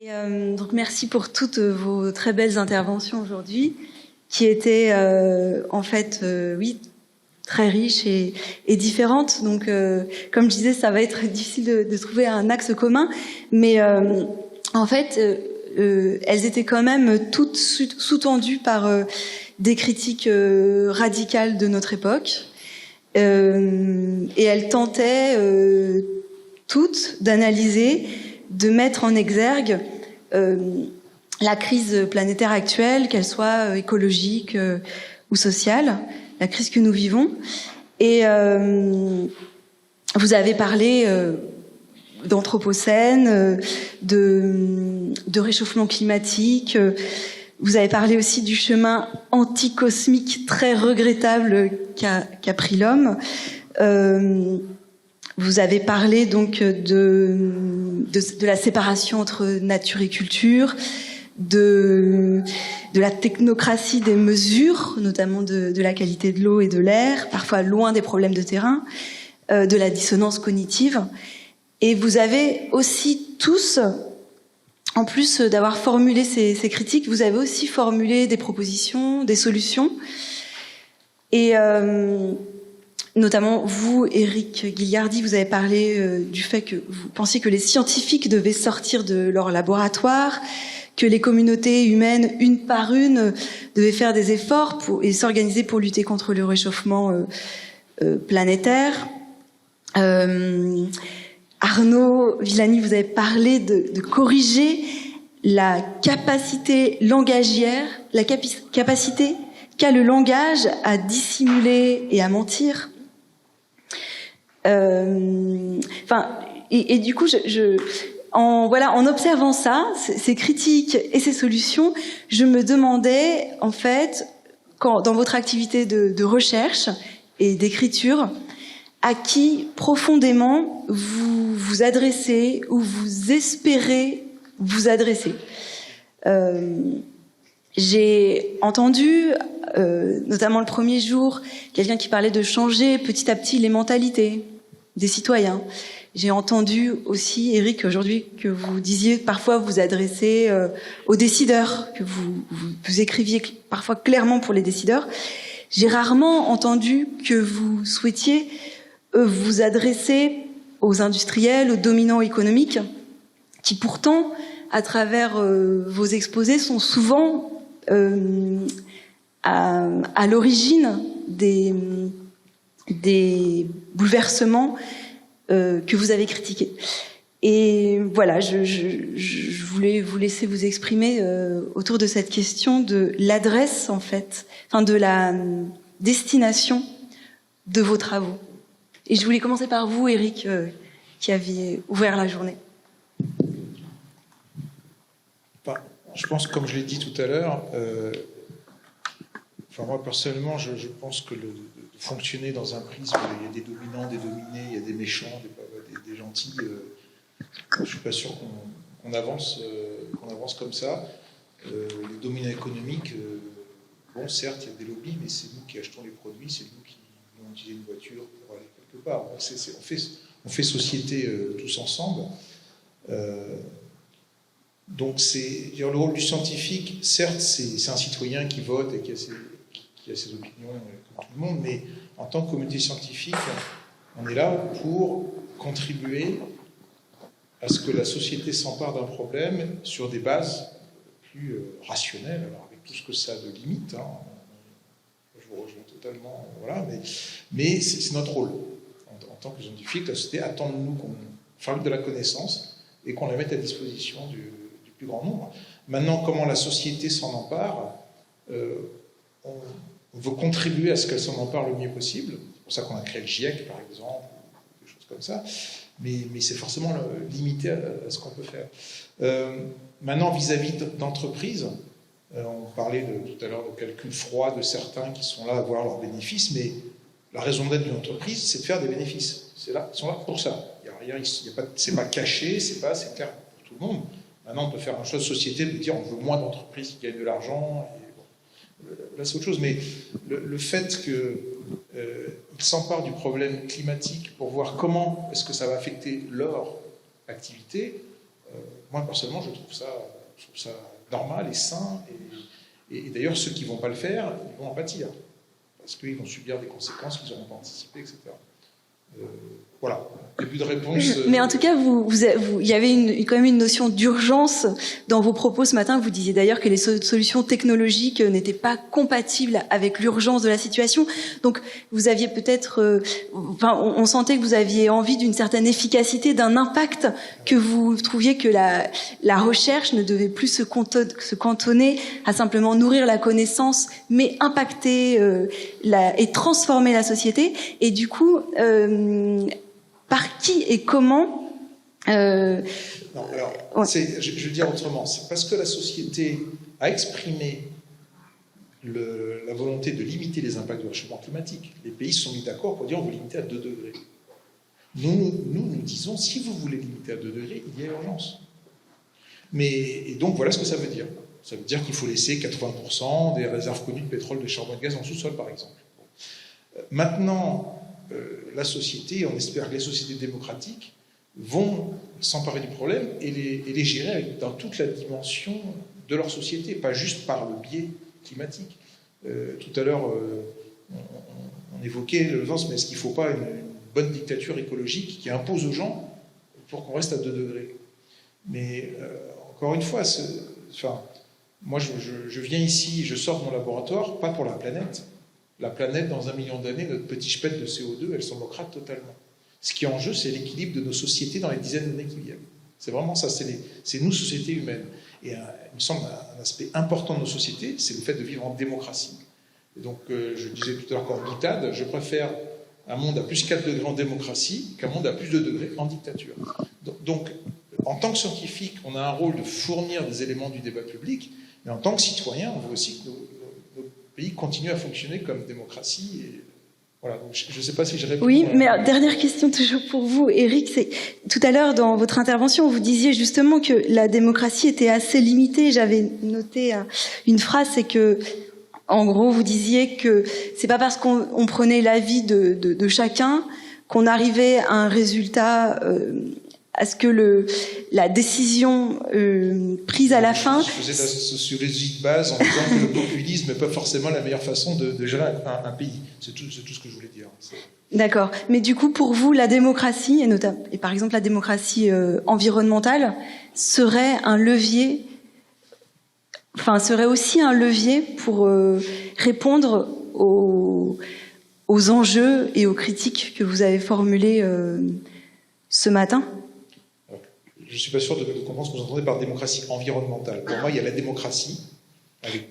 Donc merci pour toutes vos très belles interventions aujourd'hui, qui étaient en fait, oui, très riches et différentes. Donc, comme je disais, ça va être difficile de trouver un axe commun, mais en fait, elles étaient quand même toutes sous-tendues par des critiques radicales de notre époque, et elles tentaient toutes d'analyser, de mettre en exergue la crise planétaire actuelle, qu'elle soit écologique ou sociale, la crise que nous vivons. Et vous avez parlé d'anthropocène, de réchauffement climatique. Vous avez parlé aussi du chemin anticosmique très regrettable qu'a pris l'homme. Vous avez parlé donc de la séparation entre nature et culture, de la technocratie des mesures, notamment de la qualité de l'eau et de l'air, parfois loin des problèmes de terrain, de la dissonance cognitive. Et vous avez aussi tous, en plus d'avoir formulé ces critiques, vous avez aussi formulé des propositions, des solutions. Et notamment vous, Éric Guilliardi, vous avez parlé du fait que vous pensiez que les scientifiques devaient sortir de leur laboratoire, que les communautés humaines, une par une, devaient faire des efforts et s'organiser pour lutter contre le réchauffement planétaire. Arnaud Villani, vous avez parlé de corriger la capacité langagière, la capacité qu'a le langage à dissimuler et à mentir. Et du coup, en observant ça, ces critiques et ces solutions, je me demandais, en fait, dans votre activité de recherche et d'écriture, à qui profondément vous vous adressez ou vous espérez vous adresser. J'ai entendu, notamment le premier jour, quelqu'un qui parlait de changer petit à petit les mentalités des citoyens. J'ai entendu aussi, Éric, aujourd'hui, que vous disiez parfois vous adresser aux décideurs, que vous écriviez parfois clairement pour les décideurs. J'ai rarement entendu que vous souhaitiez vous adresser aux industriels, aux dominants économiques, qui pourtant, à travers vos exposés, sont souvent à l'origine des bouleversements que vous avez critiqués. Et voilà, je voulais vous laisser vous exprimer autour de cette question de l'adresse, en fait, enfin de la destination de vos travaux. Et je voulais commencer par vous, Éric, qui aviez ouvert la journée. Je pense, comme je l'ai dit tout à l'heure, moi personnellement, je pense que de fonctionner dans un prisme, il y a des dominants, des dominés, il y a des méchants, des gentils. Je ne suis pas sûr qu'on avance comme ça. Les dominants économiques, bon, certes, il y a des lobbies, mais c'est nous qui achetons les produits, c'est nous qui avons utilisé une voiture pour aller quelque part. On fait société tous ensemble. Donc, le rôle du scientifique, certes, c'est un citoyen qui vote et qui a ses opinions comme tout le monde, mais en tant que communauté scientifique, on est là pour contribuer à ce que la société s'empare d'un problème sur des bases plus rationnelles, alors avec tout ce que ça a de limite. Je vous rejoins totalement, voilà, mais c'est notre rôle. En tant que scientifique, la société attend de nous qu'on fasse de la connaissance et qu'on la mette à disposition du plus grand nombre. Maintenant, comment la société s'en empare, on veut contribuer à ce qu'elle s'en empare le mieux possible. C'est pour ça qu'on a créé le GIEC, par exemple, des choses comme ça. Mais c'est forcément limité à ce qu'on peut faire. Maintenant, vis-à-vis d'entreprises, on parlait tout à l'heure de calcul froid de certains qui sont là à voir leurs bénéfices, mais la raison d'être d'une entreprise, c'est de faire des bénéfices. Ils sont là pour ça. C'est pas caché, c'est clair pour tout le monde. Maintenant, on peut faire un choix de société de dire on veut moins d'entreprises qui gagnent de l'argent. Là, c'est autre chose. Mais le fait qu'ils s'emparent du problème climatique pour voir comment est-ce que ça va affecter leur activité, Moi, personnellement, je trouve ça normal et sain. Et d'ailleurs, ceux qui ne vont pas le faire, ils vont en pâtir. Parce qu'ils vont subir des conséquences qu'ils n'auront pas anticipées, etc. Voilà, début de réponse. Mais en tout cas, il y avait quand même une notion d'urgence dans vos propos ce matin. Vous disiez d'ailleurs que les solutions technologiques n'étaient pas compatibles avec l'urgence de la situation. Donc, vous aviez peut-être, on sentait que vous aviez envie d'une certaine efficacité, d'un impact, que vous trouviez que la recherche ne devait plus se cantonner à simplement nourrir la connaissance, mais impacter et transformer la société. Et du coup, par qui et comment Non, alors, ouais. Je vais dire autrement. C'est parce que la société a exprimé la volonté de limiter les impacts du réchauffement climatique. Les pays se sont mis d'accord pour dire on veut limiter à 2 degrés. Nous disons si vous voulez limiter à 2 degrés, il y a urgence. Et donc voilà ce que ça veut dire. Ça veut dire qu'il faut laisser 80% des réserves connues de pétrole, de charbon et de gaz en sous-sol, par exemple. Maintenant, la société, on espère que les sociétés démocratiques vont s'emparer du problème et les gérer dans toute la dimension de leur société, pas juste par le biais climatique. Tout à l'heure, on évoquait le sens, mais est-ce qu'il ne faut pas une bonne dictature écologique qui impose aux gens pour qu'on reste à 2 degrés? Mais encore une fois, moi je viens ici, je sors de mon laboratoire, pas pour la planète. La planète, dans 1 million d'années, notre petit chepette de CO2, elle s'en moquera totalement. Ce qui est en jeu, c'est l'équilibre de nos sociétés dans les dizaines d'années qui viennent. C'est vraiment ça, c'est nous, sociétés humaines. Et il me semble un aspect important de nos sociétés, c'est le fait de vivre en démocratie. Et donc, je disais tout à l'heure qu'en boutade, je préfère un monde à plus 4 degrés en démocratie qu'un monde à plus 2 degrés en dictature. Donc, en tant que scientifique, on a un rôle de fournir des éléments du débat public, mais en tant que citoyen, on veut aussi que nos pays continue à fonctionner comme démocratie. Et voilà, donc je ne sais pas si je réponds. Oui, mais dernière question toujours pour vous, Éric. C'est tout à l'heure dans votre intervention, vous disiez justement que la démocratie était assez limitée. J'avais noté une phrase, c'est que, en gros, vous disiez que c'est pas parce qu'on prenait l'avis de chacun qu'on arrivait à un résultat. À ce que la décision prise à la fin... Je faisais la sociologie de base en disant que le populisme n'est pas forcément la meilleure façon de gérer un pays. C'est tout ce que je voulais dire. D'accord. Mais du coup, pour vous, la démocratie, et par exemple la démocratie environnementale, serait un levier... serait aussi un levier pour répondre aux enjeux et aux critiques que vous avez formulées ce matin? Je ne suis pas sûr de comprendre ce que vous entendez par démocratie environnementale. Pour moi, il y a la démocratie, avec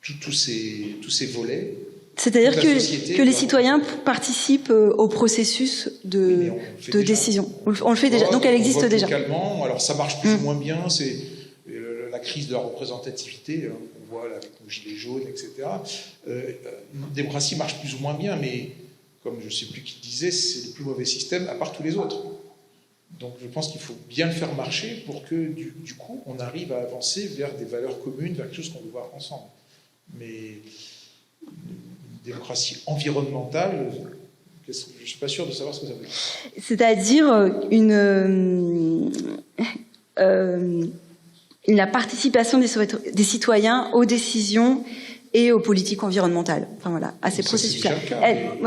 tous ces volets. C'est-à-dire que les citoyens participent au processus de décision. On le fait déjà, donc elle existe déjà. Localement, alors ça marche plus ou moins bien, c'est la crise de la représentativité, on voit là, avec nos gilets jaunes, etc. La démocratie marche plus ou moins bien, mais comme je ne sais plus qui disait, c'est le plus mauvais système à part tous les autres. Donc je pense qu'il faut bien le faire marcher pour que du coup on arrive à avancer vers des valeurs communes, vers quelque chose qu'on veut voir ensemble. Mais une démocratie environnementale, je ne suis pas sûr de savoir ce que ça veut dire. C'est-à-dire la participation des citoyens aux décisions et aux politiques environnementales. Enfin voilà, à ces processus-là.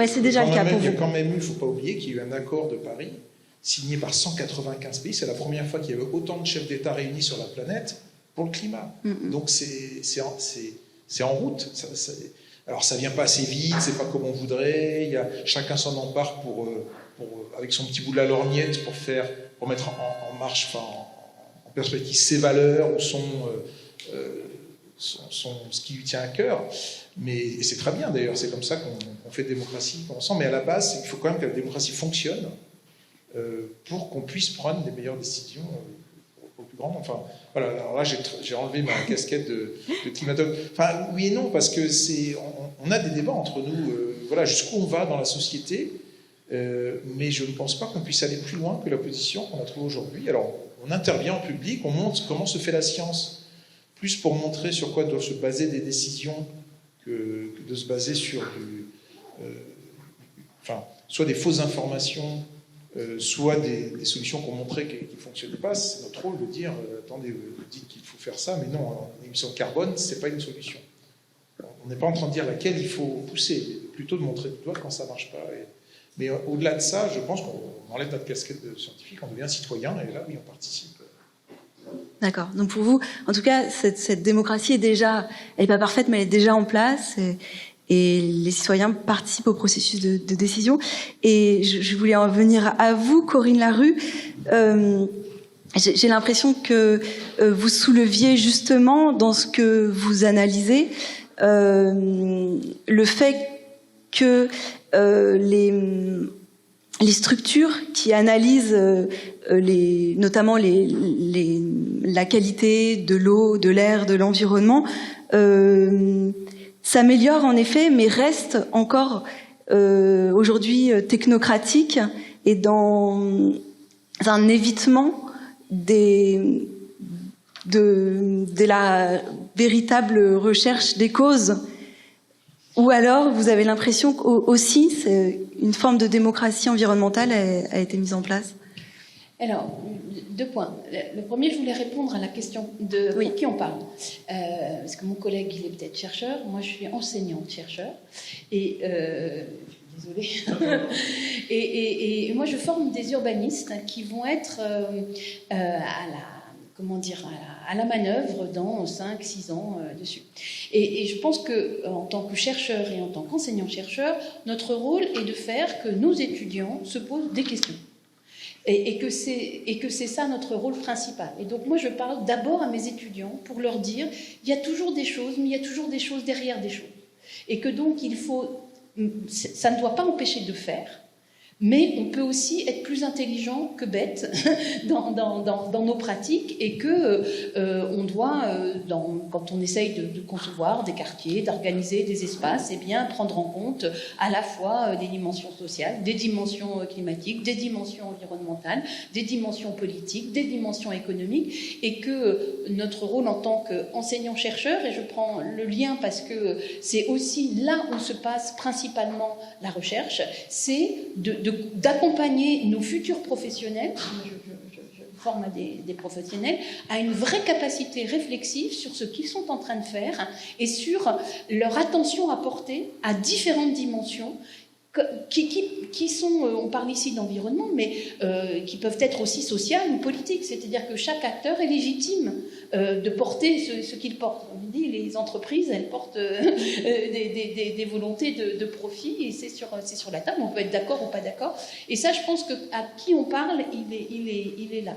C'est déjà le cas pour vous. Il y a quand même eu, il ne faut pas oublier qu'il y a eu un accord de Paris signé par 195 pays. C'est la première fois qu'il y avait autant de chefs d'État réunis sur la planète pour le climat. Donc c'est en route. Alors ça vient pas assez vite, c'est pas comme on voudrait. Chacun s'en empare avec son petit bout de la lorgnette pour mettre en marche, en perspective ses valeurs ou ce qui lui tient à cœur. Mais c'est très bien d'ailleurs. C'est comme ça qu'on fait démocratie ensemble. Mais à la base, il faut quand même que la démocratie fonctionne. Pour qu'on puisse prendre les meilleures décisions au plus grand nombre. Enfin, voilà, alors là, j'ai enlevé ma casquette de climatologue. Enfin, oui et non, parce que on a des débats entre nous, voilà, jusqu'où on va dans la société, mais je ne pense pas qu'on puisse aller plus loin que la position qu'on a trouvée aujourd'hui. Alors, on intervient en public, on montre comment se fait la science, plus pour montrer sur quoi doivent se baser des décisions que de se baser sur soit des fausses informations, soit des solutions qu'on montrait qui ne fonctionnaient pas. C'est notre rôle de dire attendez, vous dites qu'il faut faire ça, mais non, l'émission de carbone, ce n'est pas une solution. On n'est pas en train de dire laquelle il faut pousser, mais plutôt de montrer du doigt quand ça ne marche pas. Mais au-delà de ça, je pense qu'on enlève notre casquette de scientifique, on devient citoyen, et là, oui, on participe. D'accord. Donc pour vous, en tout cas, cette démocratie est déjà, elle n'est pas parfaite, mais elle est déjà en place. Et les citoyens participent au processus de décision. Et je voulais en venir à vous, Corinne Larue. J'ai l'impression que vous souleviez justement dans ce que vous analysez le fait que les structures qui analysent notamment la qualité de l'eau, de l'air, de l'environnement s'améliorent en effet, mais restent encore aujourd'hui technocratiques et dans un évitement de la véritable recherche des causes. Ou alors, vous avez l'impression qu'aussi, une forme de démocratie environnementale a été mise en place? Alors, 2 points. Le premier, je voulais répondre à la question de pour qui on parle. Parce que mon collègue, il est peut-être chercheur. Moi, je suis enseignante-chercheur. Et... désolée. et moi, je forme des urbanistes qui vont être à la manœuvre dans 5-6 ans dessus. Et je pense qu'en tant que chercheur et en tant qu'enseignant-chercheur, notre rôle est de faire que nos étudiants se posent des questions. Et que c'est ça notre rôle principal. Et donc moi, je parle d'abord à mes étudiants pour leur dire il y a toujours des choses, mais il y a toujours des choses derrière des choses. Et que donc, ça ne doit pas empêcher de faire, mais on peut aussi être plus intelligent que bête dans nos pratiques et que on doit, quand on essaye de concevoir des quartiers, d'organiser des espaces, eh bien prendre en compte à la fois des dimensions sociales, des dimensions climatiques, des dimensions environnementales, des dimensions politiques, des dimensions économiques, et que notre rôle en tant qu'enseignant-chercheur, et je prends le lien parce que c'est aussi là où se passe principalement la recherche, c'est d'accompagner nos futurs professionnels, je forme des professionnels, à une vraie capacité réflexive sur ce qu'ils sont en train de faire et sur leur attention à porter à différentes dimensions qui sont, on parle ici d'environnement, mais qui peuvent être aussi sociales ou politiques. C'est-à-dire que chaque acteur est légitime de porter ce qu'il porte. On dit les entreprises, elles portent des volontés de profit, et c'est sur la table. On peut être d'accord ou pas d'accord. Et ça, je pense qu'à qui on parle, il est là.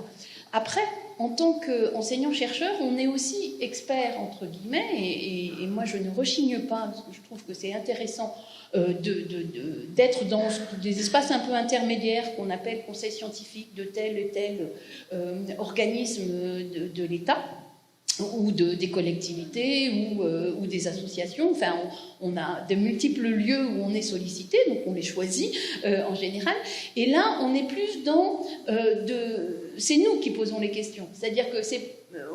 Après, en tant qu'enseignant-chercheur, on est aussi expert, entre guillemets, et moi je ne rechigne pas, parce que je trouve que c'est intéressant d'être dans des espaces un peu intermédiaires qu'on appelle conseil scientifique de tel et tel organisme de l'État ou des collectivités ou des associations. Enfin, on a de multiples lieux où on est sollicité, donc on les choisit en général. Et là, on est plus dans c'est nous qui posons les questions. C'est-à-dire que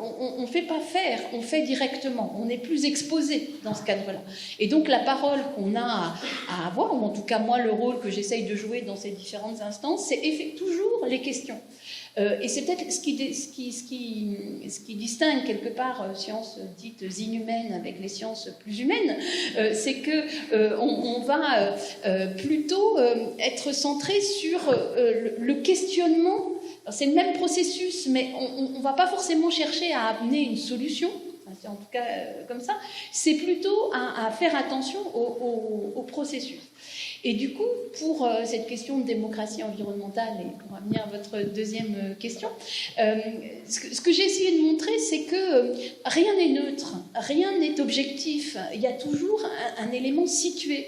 on ne fait pas faire, on fait directement. On est plus exposé dans ce cadre-là. Et donc la parole qu'on a à avoir, ou en tout cas moi le rôle que j'essaye de jouer dans ces différentes instances, c'est toujours les questions. Et c'est peut-être ce qui distingue quelque part sciences dites inhumaines avec les sciences plus humaines, c'est que on va plutôt être centré sur le questionnement. C'est le même processus, mais on ne va pas forcément chercher à amener une solution, c'est en tout cas comme ça, c'est plutôt à faire attention au processus. Et du coup, pour cette question de démocratie environnementale, et pour revenir à votre deuxième question, ce que j'ai essayé de montrer, c'est que rien n'est neutre, rien n'est objectif. Il y a toujours un élément situé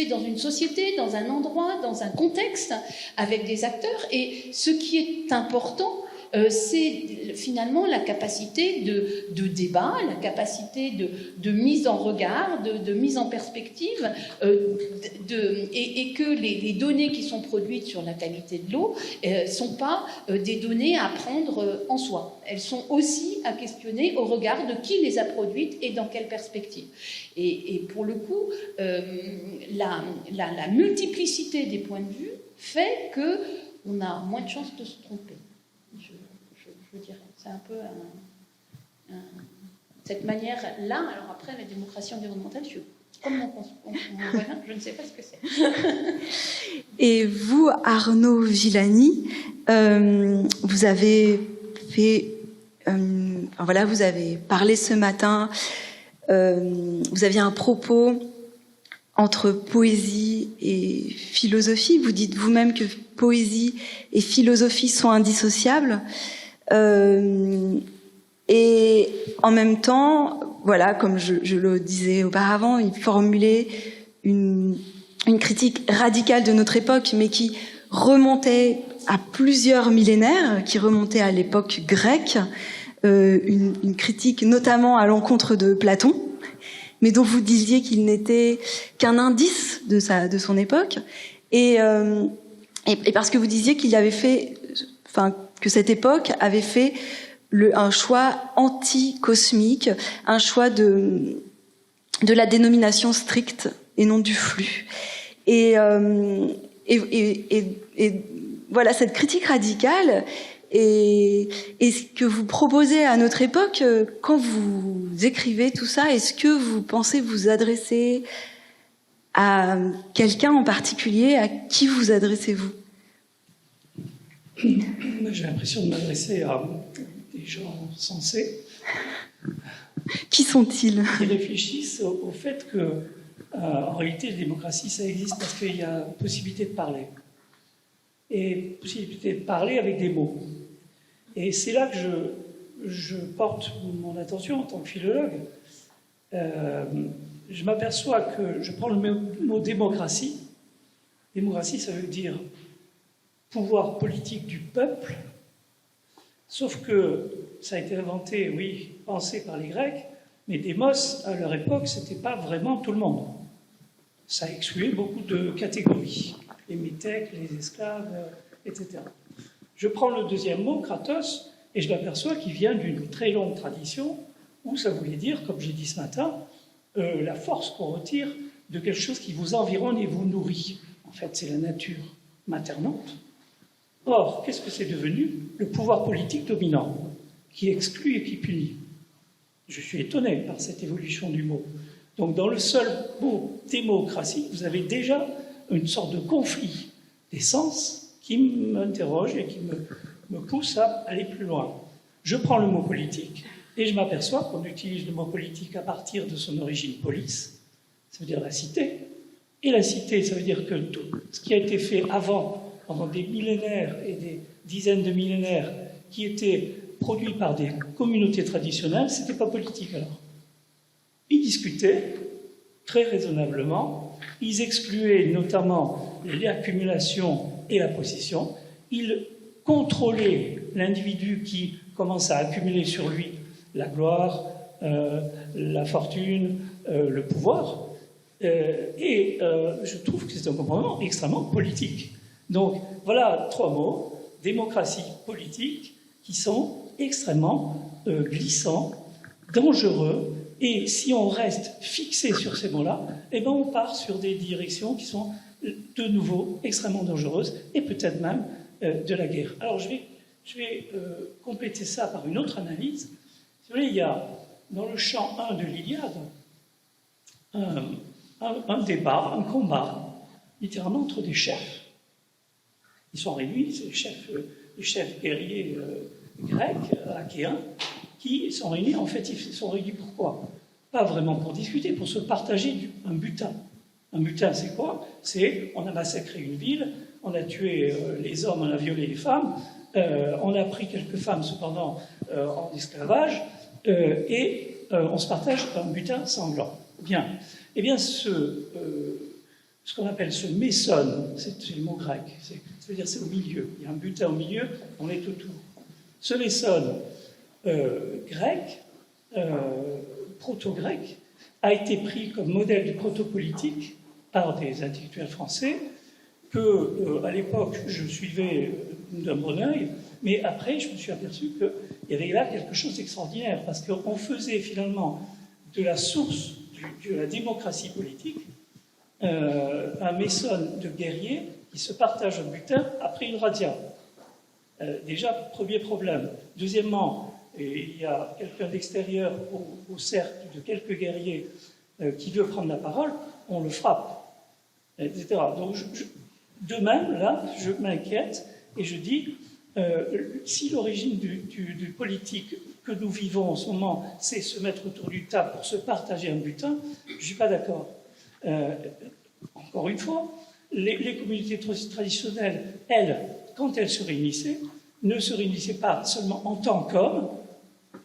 dans une société, dans un endroit, dans un contexte, avec des acteurs. Et ce qui est important, c'est finalement la capacité de débat, la capacité de mise en regard, de mise en perspective, et que les données qui sont produites sur la qualité de l'eau ne sont pas des données à prendre en soi. Elles sont aussi à questionner au regard de qui les a produites et dans quelle perspective. Et pour le coup, la multiplicité des points de vue fait que on a moins de chances de se tromper. Je dirais. C'est un peu cette manière-là. Alors après, la démocratie environnementale, comme mon voisin, je ne sais pas ce que c'est. Et vous, Arnaud Villani, vous avez fait, voilà, vous avez parlé ce matin. Vous aviez un propos entre poésie et philosophie. Vous dites vous-même que poésie et philosophie sont indissociables. Et en même temps, voilà, comme je le disais auparavant, il formulait une critique radicale de notre époque, mais qui remontait à plusieurs millénaires, qui remontait à l'époque grecque, une critique notamment à l'encontre de Platon, mais dont vous disiez qu'il n'était qu'un indice de son époque, et parce que vous disiez qu'il avait fait, que cette époque avait fait un choix anti-cosmique, un choix de la dénomination stricte et non du flux. Et voilà, cette critique radicale et ce que vous proposez à notre époque, quand vous écrivez tout ça, est-ce que vous pensez vous adresser à quelqu'un en particulier? À qui vous adressez-vous? J'ai l'impression de m'adresser à des gens sensés. Qui sont-ils? Qui réfléchissent au fait que, en réalité, la démocratie, ça existe parce qu'il y a possibilité de parler. Et possibilité de parler avec des mots. Et c'est là que je porte mon attention en tant que philologue. Je m'aperçois que je prends le mot démocratie. Démocratie, ça veut dire pouvoir politique du peuple, sauf que ça a été inventé, oui, pensé par les Grecs, mais démos, à leur époque, c'était pas vraiment tout le monde. Ça excluait beaucoup de catégories, les métèques, les esclaves, etc. Je prends le deuxième mot, kratos, et je m'aperçois qu'il vient d'une très longue tradition où ça voulait dire, comme j'ai dit ce matin, la force qu'on retire de quelque chose qui vous environne et vous nourrit. En fait, c'est la nature maternante. Or, qu'est-ce que c'est devenu? Le pouvoir politique dominant, qui exclut et qui punit. Je suis étonné par cette évolution du mot. Donc, dans le seul mot démocratie, vous avez déjà une sorte de conflit des sens qui m'interroge et qui me pousse à aller plus loin. Je prends le mot politique et je m'aperçois qu'on utilise le mot politique à partir de son origine polis, ça veut dire la cité. Et la cité, ça veut dire que tout ce qui a été fait avant, pendant des millénaires et des dizaines de millénaires, qui était produit par des communautés traditionnelles, c'était pas politique alors. Ils discutaient très raisonnablement, ils excluaient notamment l'accumulation et la possession, ils contrôlaient l'individu qui commence à accumuler sur lui la gloire, la fortune, le pouvoir, et je trouve que c'est un comportement extrêmement politique. Donc voilà 3 mots, démocratie, politique, qui sont extrêmement glissants, dangereux, et si on reste fixé sur ces mots-là, eh ben on part sur des directions qui sont de nouveau extrêmement dangereuses, et peut-être même de la guerre. Alors je vais compléter ça par une autre analyse. Si vous voulez, il y a dans le chant 1 de l'Iliade un débat, un combat, littéralement entre des chefs. Ils sont réunis, c'est les chefs guerriers grecs, achéens, qui sont réunis. En fait, ils sont réunis pourquoi? Pas vraiment pour discuter, pour se partager un butin. Un butin, c'est quoi? C'est, on a massacré une ville, on a tué les hommes, on a violé les femmes, on a pris quelques femmes, cependant, en esclavage, et on se partage un butin sanglant. Bien. Eh bien, ce qu'on appelle ce mésone, c'est le mot grec, ça veut dire c'est au milieu. Il y a un butin au milieu, on est autour. Ce mésone grec, proto-grec, a été pris comme modèle du proto-politique par des intellectuels français que, à l'époque, je suivais d'un bon œil, mais après, je me suis aperçu qu'il y avait là quelque chose d'extraordinaire, parce qu'on faisait finalement de la source de la démocratie politique un mésone de guerrier Ils se partagent un butin après une razzia. Déjà, premier problème. Deuxièmement, il y a quelqu'un d'extérieur au cercle de quelques guerriers qui veut prendre la parole, on le frappe, etc. Donc, de même, là, je m'inquiète et je dis, si l'origine du politique que nous vivons en ce moment, c'est se mettre autour du table pour se partager un butin, je ne suis pas d'accord. Encore une fois, les communautés traditionnelles, elles, quand elles se réunissaient, ne se réunissaient pas seulement en tant qu'hommes,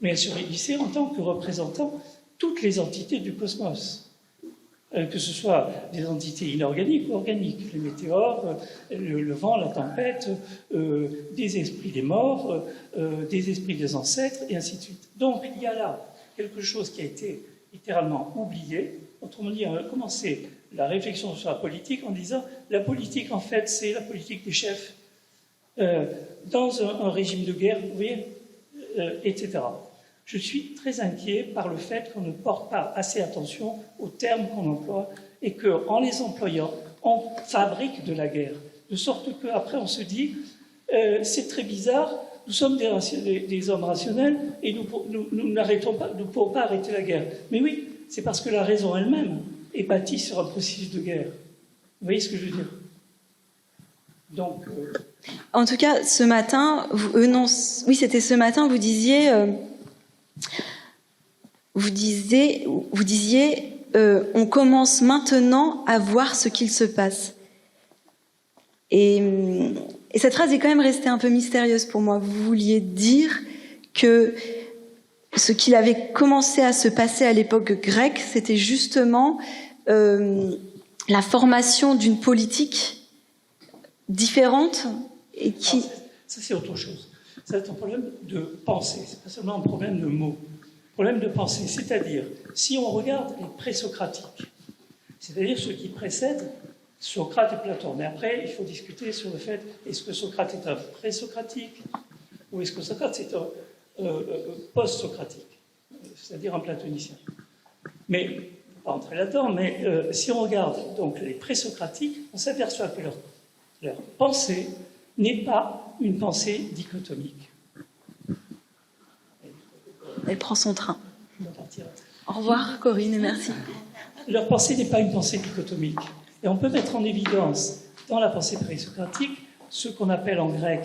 mais elles se réunissaient en tant que représentants toutes les entités du cosmos. Que ce soit des entités inorganiques ou organiques, les météores, le vent, la tempête, des esprits des morts, des esprits des ancêtres, et ainsi de suite. Donc il y a là quelque chose qui a été littéralement oublié. Autrement dit, on a commencé la réflexion sur la politique en disant la politique, en fait, c'est la politique des chefs. Dans un régime de guerre, vous voyez, etc. Je suis très inquiet par le fait qu'on ne porte pas assez attention aux termes qu'on emploie et qu'en les employant, on fabrique de la guerre. De sorte qu'après, on se dit, c'est très bizarre, nous sommes des hommes rationnels et nous ne pouvons pas arrêter la guerre. Mais oui, c'est parce que la raison elle-même est bâtie sur un processus de guerre. Vous voyez ce que je veux dire? Donc... En tout cas, ce matin, oui, c'était ce matin, vous disiez, on commence maintenant à voir ce qu'il se passe. Et cette phrase est quand même restée un peu mystérieuse pour moi. Vous vouliez dire que ce qu'il avait commencé à se passer à l'époque grecque, c'était justement la formation d'une politique différente et qui... Ça, c'est autre chose. C'est un problème de pensée, c'est pas seulement un problème de mots. Problème de pensée, c'est-à-dire, si on regarde les présocratiques, c'est-à-dire ceux qui précèdent Socrate et Platon, mais après, il faut discuter sur le fait, est-ce que Socrate est un présocratique ou est-ce que Socrate est un post-socratique, c'est-à-dire un platonicien. Mais, pas entrer là-dedans, mais si on regarde donc les présocratiques, on s'aperçoit que leur pensée n'est pas une pensée dichotomique. Elle prend son train. Au revoir, Corinne, et merci. Leur pensée n'est pas une pensée dichotomique. Et on peut mettre en évidence, dans la pensée présocratique, ce qu'on appelle en grec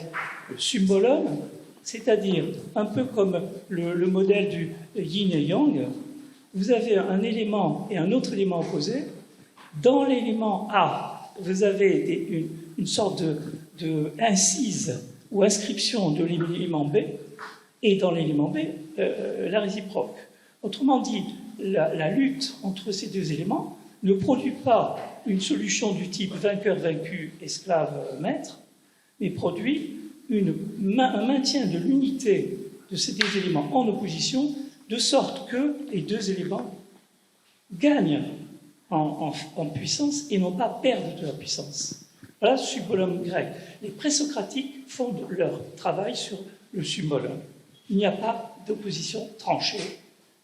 le symbolon, c'est-à-dire un peu comme le modèle du yin et yang. Vous avez un élément et un autre élément opposé. Dans l'élément A, vous avez une sorte de incise ou inscription de l'élément B, et dans l'élément B, la réciproque. Autrement dit, la lutte entre ces deux éléments ne produit pas une solution du type vainqueur-vaincu, esclave-maître, mais produit un maintien de l'unité de ces deux éléments en opposition, de sorte que les deux éléments gagnent en puissance et non pas perdent de la puissance. Voilà le symbolum grec. Les présocratiques fondent leur travail sur le symbolum. Il n'y a pas d'opposition tranchée.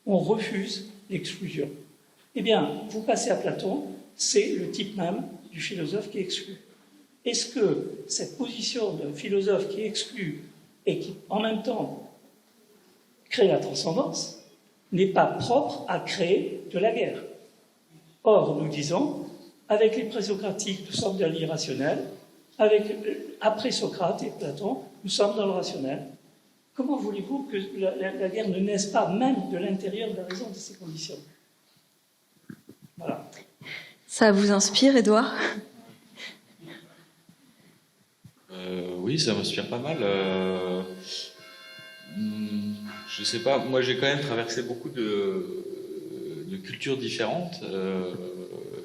On refuse l'exclusion. Eh bien, vous passez à Platon, c'est le type même du philosophe qui exclut. Est-ce que cette position d'un philosophe qui exclut et qui, en même temps, crée la transcendance, n'est pas propre à créer de la guerre? Or, nous disons, avec les présocratiques, nous sommes dans l'irrationnel, après Socrate et Platon, nous sommes dans le rationnel. Comment voulez-vous que la guerre ne naisse pas, même de l'intérieur de la raison, de ces conditions? Voilà. Ça vous inspire, Édouard? Oui, ça m'inspire pas mal. Je sais pas, moi j'ai quand même traversé beaucoup de cultures différentes.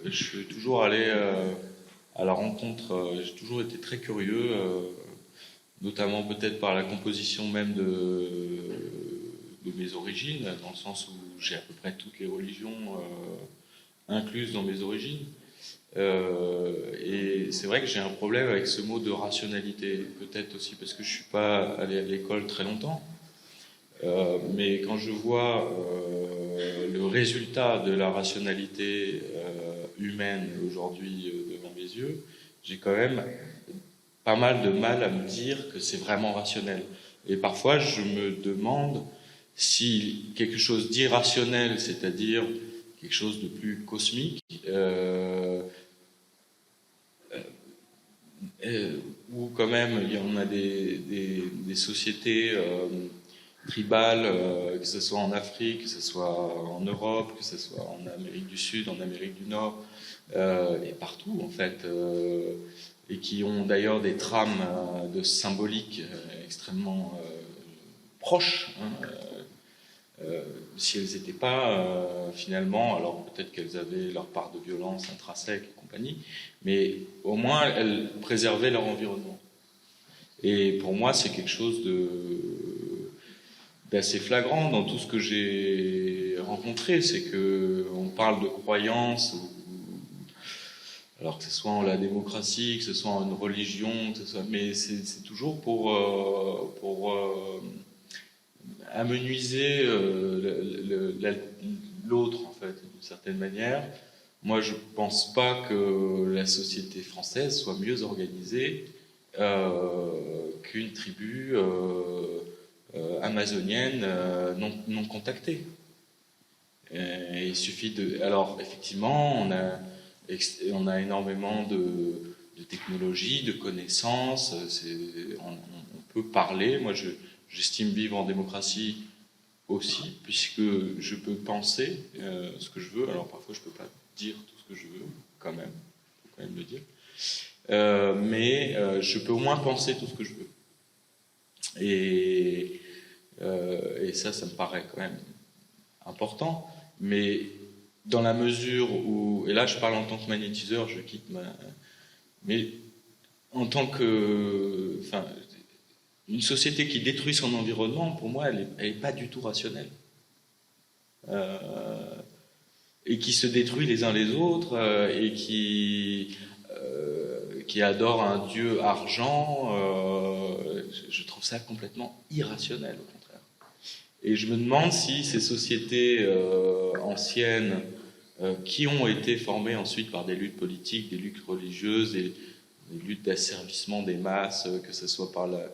Je suis toujours allé à la rencontre, j'ai toujours été très curieux, notamment peut-être par la composition même de mes origines, dans le sens où j'ai à peu près toutes les religions incluses dans mes origines. Et c'est vrai que j'ai un problème avec ce mot de rationalité, peut-être aussi parce que je ne suis pas allé à l'école très longtemps. Mais quand je vois le résultat de la rationalité humaine aujourd'hui devant mes yeux, j'ai quand même pas mal de mal à me dire que c'est vraiment rationnel. Et parfois, je me demande si quelque chose d'irrationnel, c'est-à-dire quelque chose de plus cosmique, où quand même on a des sociétés tribales, que ce soit en Afrique, que ce soit en Europe, que ce soit en Amérique du Sud, en Amérique du Nord, et partout en fait, et qui ont d'ailleurs des trames de symbolique extrêmement proches, hein, si elles n'étaient pas finalement, alors peut-être qu'elles avaient leur part de violence intrinsèque et compagnie, mais au moins elles préservaient leur environnement. Et pour moi, c'est quelque chose d'assez flagrant dans tout ce que j'ai rencontré, c'est que on parle de croyances, alors que ce soit en la démocratie, que ce soit en une religion, que ce soit, mais c'est toujours pour amenuiser l'autre, en fait, d'une certaine manière. Moi, je pense pas que la société française soit mieux organisée qu'une tribu amazonienne non contactée. Et il suffit de... Alors, effectivement, on a énormément de technologies, de connaissances, on peut parler. Moi, j'estime vivre en démocratie aussi, puisque je peux penser ce que je veux. Alors parfois, je ne peux pas dire tout ce que je veux, quand même. Il faut quand même le dire. Mais je peux au moins penser tout ce que je veux. Et ça me paraît quand même important. Mais dans la mesure où... Et là, je parle en tant que magnétiseur, je quitte mais en tant que... Enfin, une société qui détruit son environnement, pour moi, elle est pas du tout rationnelle. Et qui se détruit les uns les autres, et qui adore un dieu argent, je trouve ça complètement irrationnel, au contraire. Et je me demande si ces sociétés anciennes, qui ont été formées ensuite par des luttes politiques, des luttes religieuses, et des luttes d'asservissement des masses, que ce soit par la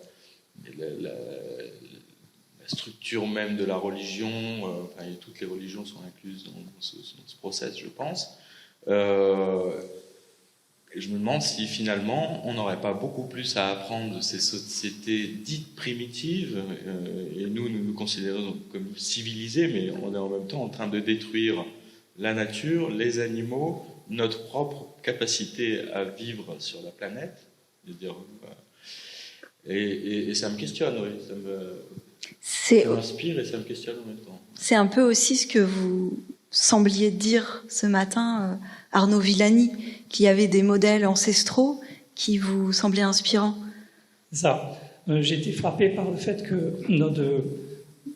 structure même de la religion, enfin, et toutes les religions sont incluses dans ce process, je pense. Et je me demande si finalement on n'aurait pas beaucoup plus à apprendre de ces sociétés dites primitives, et nous considérons comme civilisés, mais on est en même temps en train de détruire la nature, les animaux, notre propre capacité à vivre sur la planète. Et ça me questionne, oui, ça m'inspire et ça me questionne en même temps. C'est un peu aussi ce que vous sembliez dire ce matin, Arnaud Villani, qu'il y avait des modèles ancestraux qui vous semblaient inspirants. C'est ça. J'ai été frappé par le fait que dans de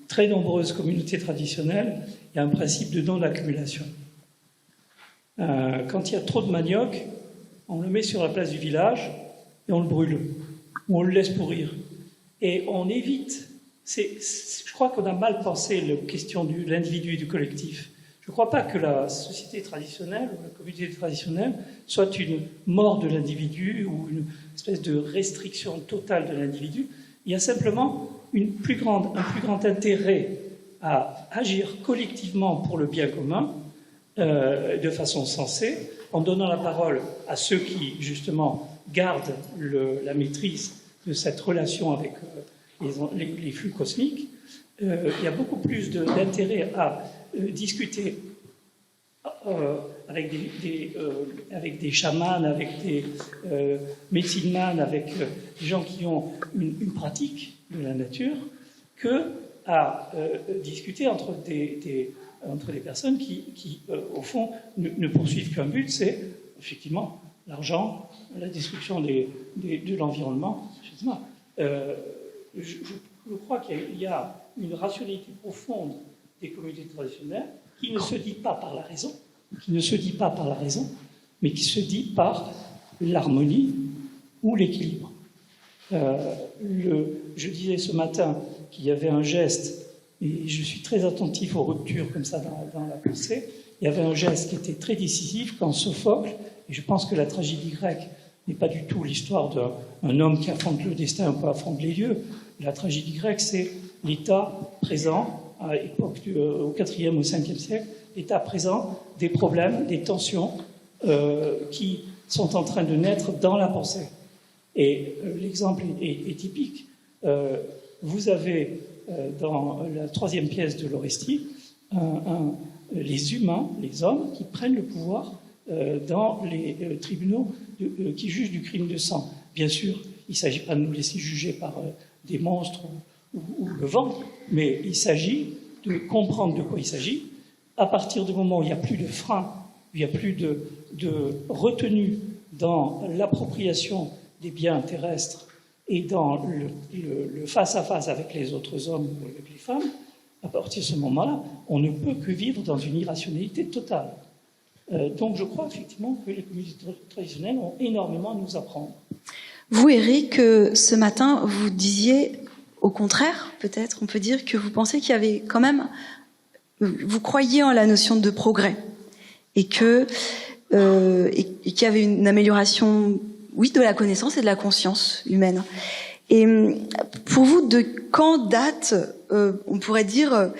très nombreuses communautés traditionnelles, il y a un principe de non-accumulation. Quand il y a trop de manioc, on le met sur la place du village et on le brûle, ou on le laisse pourrir. Et on évite... je crois qu'on a mal pensé la question de l'individu et du collectif. Je ne crois pas que la société traditionnelle ou la communauté traditionnelle soit une mort de l'individu ou une espèce de restriction totale de l'individu. Il y a simplement un plus grand intérêt à agir collectivement pour le bien commun, de façon sensée, en donnant la parole à ceux qui, justement, gardent la maîtrise de cette relation avec les flux cosmiques. Il y a beaucoup plus d'intérêt à discuter avec des chamans, avec des medicine man, avec des gens qui ont une pratique de la nature, que à discuter entre des personnes qui au fond, ne poursuivent qu'un but, c'est effectivement l'argent, la destruction de l'environnement, etc. Je crois qu'il y a une rationalité profonde des communautés traditionnelles qui ne se dit pas par la raison, mais qui se dit par l'harmonie ou l'équilibre. Je disais ce matin qu'il y avait un geste, et je suis très attentif aux ruptures comme ça dans la pensée, il y avait un geste qui était très décisif quand Sophocle, et je pense que la tragédie grecque n'est pas du tout l'histoire d'un homme qui affronte le destin ou pas affronte les lieux. La tragédie grecque, c'est l'état présent, à l'époque au IVe, au Ve siècle, l'état présent des problèmes, des tensions qui sont en train de naître dans la pensée. Et l'exemple est typique. Vous avez dans la troisième pièce de l'Orestie les humains, les hommes, qui prennent le pouvoir dans les tribunaux qui jugent du crime de sang. Bien sûr, il ne s'agit pas de nous laisser juger par des monstres ou le vent, mais il s'agit de comprendre de quoi il s'agit. À partir du moment où il n'y a plus de frein, où il n'y a plus de retenue dans l'appropriation des biens terrestres et dans le face-à-face avec les autres hommes ou avec les femmes, à partir de ce moment-là, on ne peut que vivre dans une irrationalité totale. Donc je crois effectivement que les communautés traditionnelles ont énormément à nous apprendre. Vous, Éric, ce matin, vous disiez, au contraire, peut-être, on peut dire que vous pensez qu'il y avait quand même, vous croyez en la notion de progrès et qu'il y avait une amélioration, oui, de la connaissance et de la conscience humaine. Et pour vous, de quand date, on pourrait dire,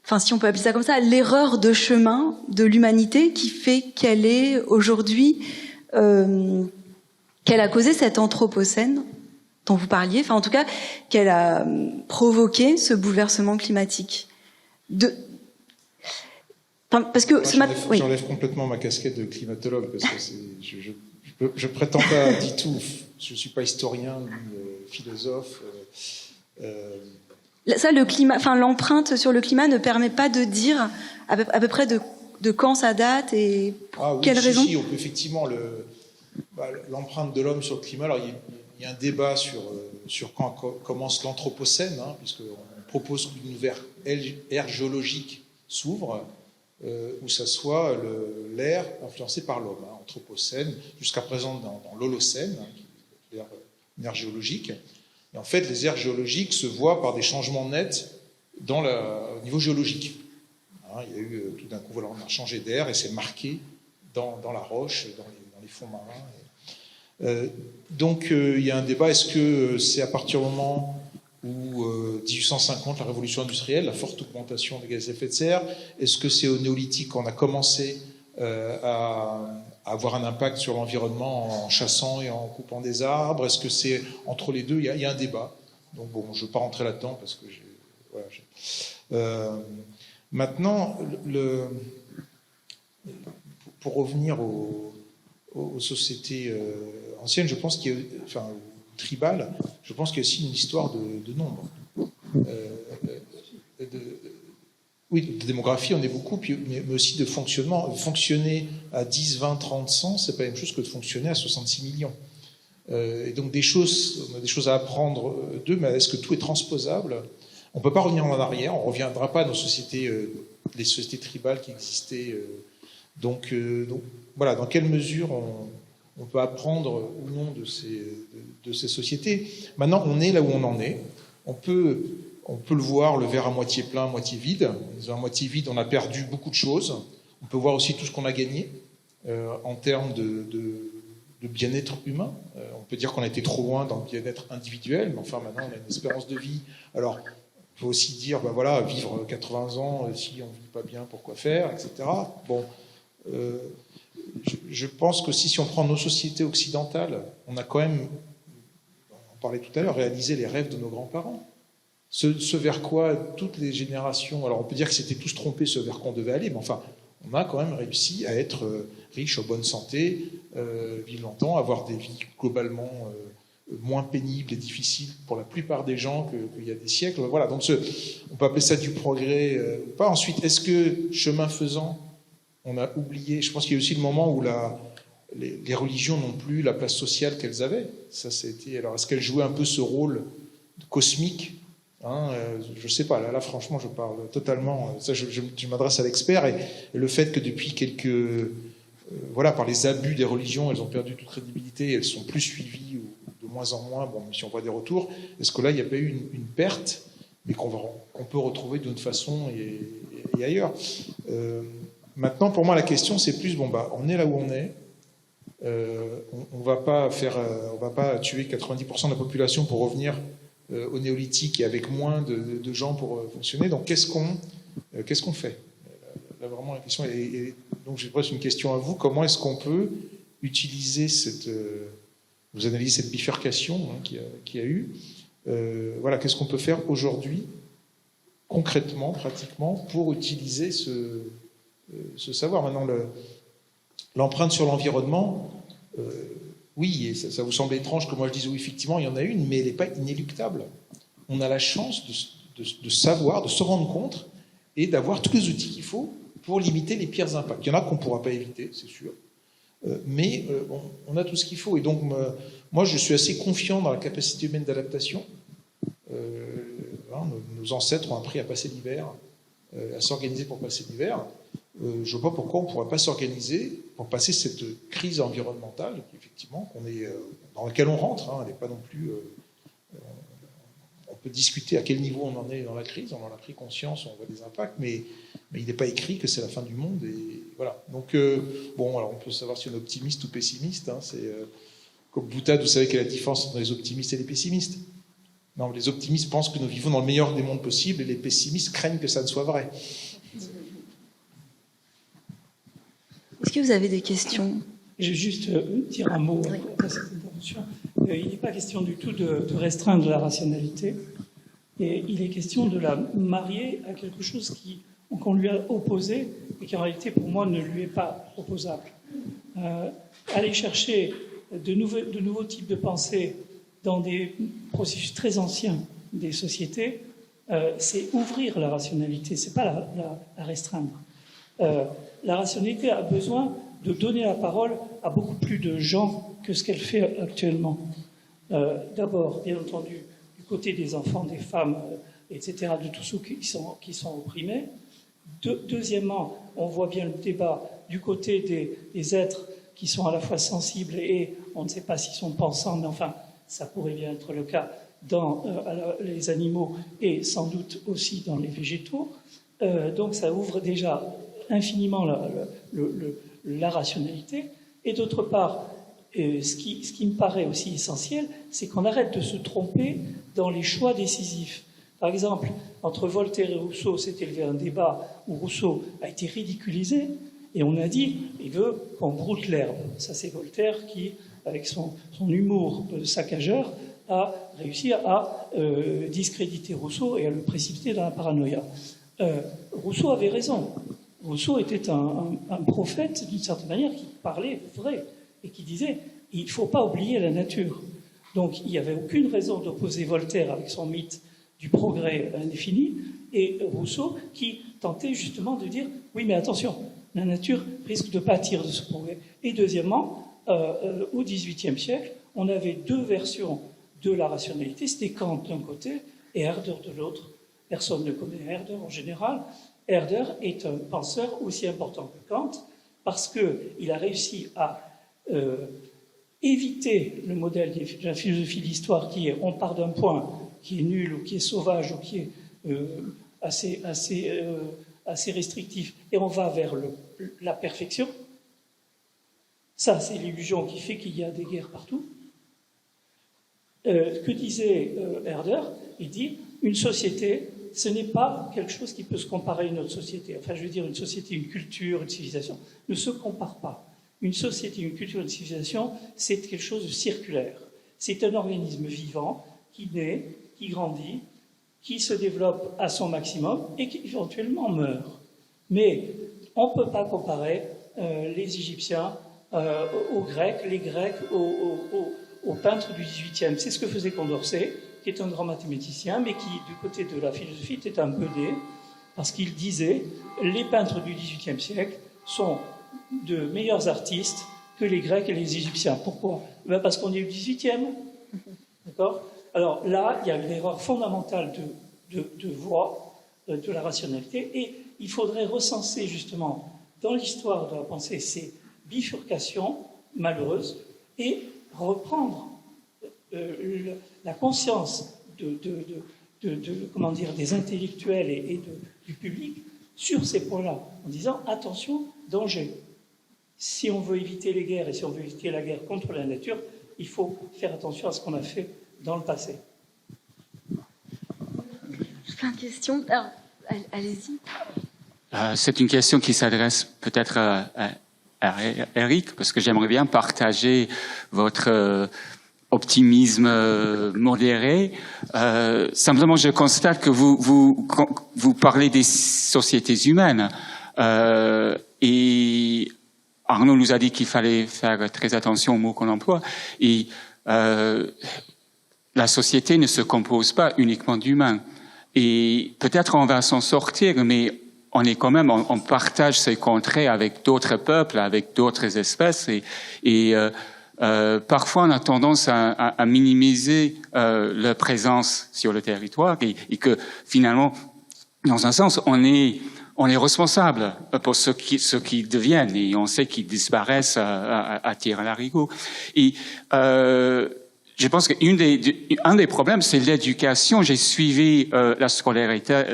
enfin si on peut appeler ça comme ça, l'erreur de chemin de l'humanité qui fait qu'elle est aujourd'hui, qu'elle a causé cet anthropocène dont vous parliez, enfin en tout cas qu'elle a provoqué ce bouleversement climatique. Parce que j'enlève complètement ma casquette de climatologue parce que je prétends pas du tout. Je suis pas historien ni philosophe. Ça, le climat, enfin l'empreinte sur le climat ne permet pas de dire à peu près de quand ça date et pour quelles raisons. Si, on peut effectivement l'empreinte de l'homme sur le climat. Alors il y a un débat sur quand commence l'anthropocène, hein, puisqu'on propose qu'une nouvelle ère géologique s'ouvre. Où ça soit l'ère influencée par l'homme, hein, anthropocène, jusqu'à présent dans l'holocène, hein, qui est une ère géologique. Et en fait, les aires géologiques se voient par des changements nets au niveau géologique. Hein, il y a eu tout d'un coup, voilà, on a changé d'air et c'est marqué dans la roche, dans les fonds marins. Donc il y a un débat, est-ce que c'est à partir du moment où 1850, la révolution industrielle, la forte augmentation des gaz à effet de serre, est-ce que c'est au néolithique qu'on a commencé à avoir un impact sur l'environnement en chassant et en coupant des arbres? Est-ce que c'est entre les deux? Il y a un débat. Donc bon, je ne veux pas rentrer là-dedans parce que maintenant, pour revenir aux sociétés anciennes, je pense qu'il y a, enfin, tribal, je pense qu'il y a aussi une histoire de nombre. Oui, de démographie, on est beaucoup, mais aussi de fonctionnement. Fonctionner à 10, 20, 30, 100, c'est pas la même chose que de fonctionner à 66 millions. Et donc on a des choses à apprendre d'eux, mais est-ce que tout est transposable? On ne peut pas revenir en arrière, on ne reviendra pas à nos sociétés, les sociétés tribales qui existaient. Donc voilà, dans quelle mesure on peut apprendre ou non de ces sociétés. Maintenant, on est là où on en est. On peut le voir, le verre à moitié plein, à moitié vide. À moitié vide, on a perdu beaucoup de choses. On peut voir aussi tout ce qu'on a gagné en termes de bien-être humain. On peut dire qu'on a été trop loin dans le bien-être individuel, mais enfin, maintenant, on a une espérance de vie. Alors, on peut aussi dire, ben voilà, vivre 80 ans, si on ne vit pas bien, pourquoi faire, etc. Bon... Je pense que si on prend nos sociétés occidentales, on a quand même, on parlait tout à l'heure, réalisé les rêves de nos grands-parents. Ce vers quoi toutes les générations, alors on peut dire que c'était tous trompés ce vers quoi on devait aller, mais enfin, on a quand même réussi à être riche, en bonne santé, vivre longtemps, avoir des vies globalement moins pénibles et difficiles pour la plupart des gens qu'il y a des siècles. Voilà, donc on peut appeler ça du progrès ou pas. Ensuite, est-ce que, chemin faisant, on a oublié, je pense qu'il y a aussi le moment où les religions n'ont plus la place sociale qu'elles avaient. Ça, c'était, alors, est-ce qu'elles jouaient un peu ce rôle cosmique, hein, je ne sais pas, là franchement, je parle totalement, ça, je m'adresse à l'expert, et le fait que depuis voilà, par les abus des religions, elles ont perdu toute crédibilité, elles sont plus suivies, ou de moins en moins, bon, si on voit des retours, est-ce que là, il n'y a pas eu une perte, mais qu'on peut retrouver d'une autre façon et ailleurs? Maintenant, pour moi, la question, c'est plus, on est là où on est. On va pas tuer 90% de la population pour revenir au néolithique et avec moins de gens pour fonctionner. Donc qu'est-ce qu'on fait? Là, vraiment, la question est, donc je pose une question à vous. Comment est-ce qu'on peut utiliser vous analysez cette bifurcation qu'il y a eu. Voilà, qu'est-ce qu'on peut faire aujourd'hui, concrètement, pratiquement, pour utiliser ce savoir? Maintenant, l'empreinte sur l'environnement, oui, et ça vous semble étrange que moi je dise oui, effectivement, il y en a une, mais elle n'est pas inéluctable. On a la chance de savoir, de se rendre compte et d'avoir tous les outils qu'il faut pour limiter les pires impacts. Il y en a qu'on ne pourra pas éviter, c'est sûr, mais on a tout ce qu'il faut. Et donc, moi, je suis assez confiant dans la capacité humaine d'adaptation. Nos ancêtres ont appris à passer l'hiver, à s'organiser pour passer l'hiver. Je ne vois pas pourquoi on ne pourrait pas s'organiser pour passer cette crise environnementale, effectivement, dans laquelle on rentre. Elle n'est pas non plus. On peut discuter à quel niveau on en est dans la crise. On en a pris conscience, on voit des impacts, mais il n'est pas écrit que c'est la fin du monde. Et voilà. Donc, alors on peut savoir si on est optimiste ou pessimiste. Comme Boutade, vous savez quelle est la différence entre les optimistes et les pessimistes? Non, les optimistes pensent que nous vivons dans le meilleur des mondes possibles et les pessimistes craignent que ça ne soit vrai. Est-ce que vous avez des questions? Je vais juste dire un mot après cette intervention. Il n'est pas question du tout de restreindre la rationalité. Et il est question de la marier à quelque chose qu'on lui a opposé et qui en réalité pour moi ne lui est pas opposable. Aller chercher de nouveaux types de pensée dans des processus très anciens des sociétés, c'est ouvrir la rationalité, c'est pas la restreindre. La rationalité a besoin de donner la parole à beaucoup plus de gens que ce qu'elle fait actuellement. D'abord, bien entendu, du côté des enfants, des femmes, etc., de tous ceux qui sont opprimés. Deuxièmement, on voit bien le débat du côté des êtres qui sont à la fois sensibles et on ne sait pas s'ils sont pensants, mais enfin, ça pourrait bien être le cas dans les animaux et sans doute aussi dans les végétaux. Donc ça ouvre déjà infiniment la rationalité. Et d'autre part, ce qui me paraît aussi essentiel, c'est qu'on arrête de se tromper dans les choix décisifs. Par exemple, entre Voltaire et Rousseau s'est élevé un débat où Rousseau a été ridiculisé et on a dit il veut qu'on broute l'herbe. Ça, c'est Voltaire qui, avec son humour saccageur, a réussi à discréditer Rousseau et à le précipiter dans la paranoïa. Rousseau avait raison. Rousseau était un prophète, d'une certaine manière, qui parlait vrai et qui disait il ne faut pas oublier la nature. Donc il n'y avait aucune raison d'opposer Voltaire avec son mythe du progrès indéfini et Rousseau qui tentait justement de dire oui mais attention, la nature risque de pâtir de ce progrès. Et deuxièmement, au XVIIIe siècle, on avait deux versions de la rationalité, c'était Kant d'un côté et Herder de l'autre. Personne ne connaît Herder en général. Herder est un penseur aussi important que Kant parce qu'il a réussi à éviter le modèle de la philosophie de l'histoire qui est on part d'un point qui est nul ou qui est sauvage ou qui est assez restrictif et on va vers la perfection. Ça, c'est l'illusion qui fait qu'il y a des guerres partout. Que disait Herder? Il dit une société, ce n'est pas quelque chose qui peut se comparer à une autre société. Enfin, je veux dire, une société, une culture, une civilisation ne se compare pas. Une société, une culture, une civilisation, c'est quelque chose de circulaire. C'est un organisme vivant qui naît, qui grandit, qui se développe à son maximum et qui éventuellement meurt. Mais on ne peut pas comparer les Égyptiens aux Grecs, les Grecs aux peintres du XVIIIe. C'est ce que faisait Condorcet, qui est un grand mathématicien, mais qui, du côté de la philosophie, était un bedé, parce qu'il disait les peintres du XVIIIe siècle sont de meilleurs artistes que les Grecs et les Égyptiens. Pourquoi? Parce qu'on est au XVIIIe. D'accord? Alors là, il y a une erreur fondamentale de voie de la rationalité, et il faudrait recenser justement dans l'histoire de la pensée ces bifurcations malheureuses et reprendre la conscience comment dire, des intellectuels et du public sur ces points-là, en disant attention, danger. si on veut éviter les guerres et si on veut éviter la guerre contre la nature, il faut faire attention à ce qu'on a fait dans le passé. Plein de questions. Alors, allez-y. C'est une question qui s'adresse peut-être à Eric, parce que j'aimerais bien partager votre optimisme modéré. Simplement, je constate que vous parlez des sociétés humaines. Et Arnaud nous a dit qu'il fallait faire très attention aux mots qu'on emploie. Et la société ne se compose pas uniquement d'humains. Et peut-être on va s'en sortir, mais on est quand même, on partage ces contrées avec d'autres peuples, avec d'autres espèces, et parfois on a tendance à minimiser leur présence sur le territoire, et que finalement, dans un sens, on est responsable pour ce qu'ils deviennent, et on sait qu'ils disparaissent à tir à l'arigot. Et je pense qu'un des problèmes, c'est l'éducation. J'ai suivi la scolarité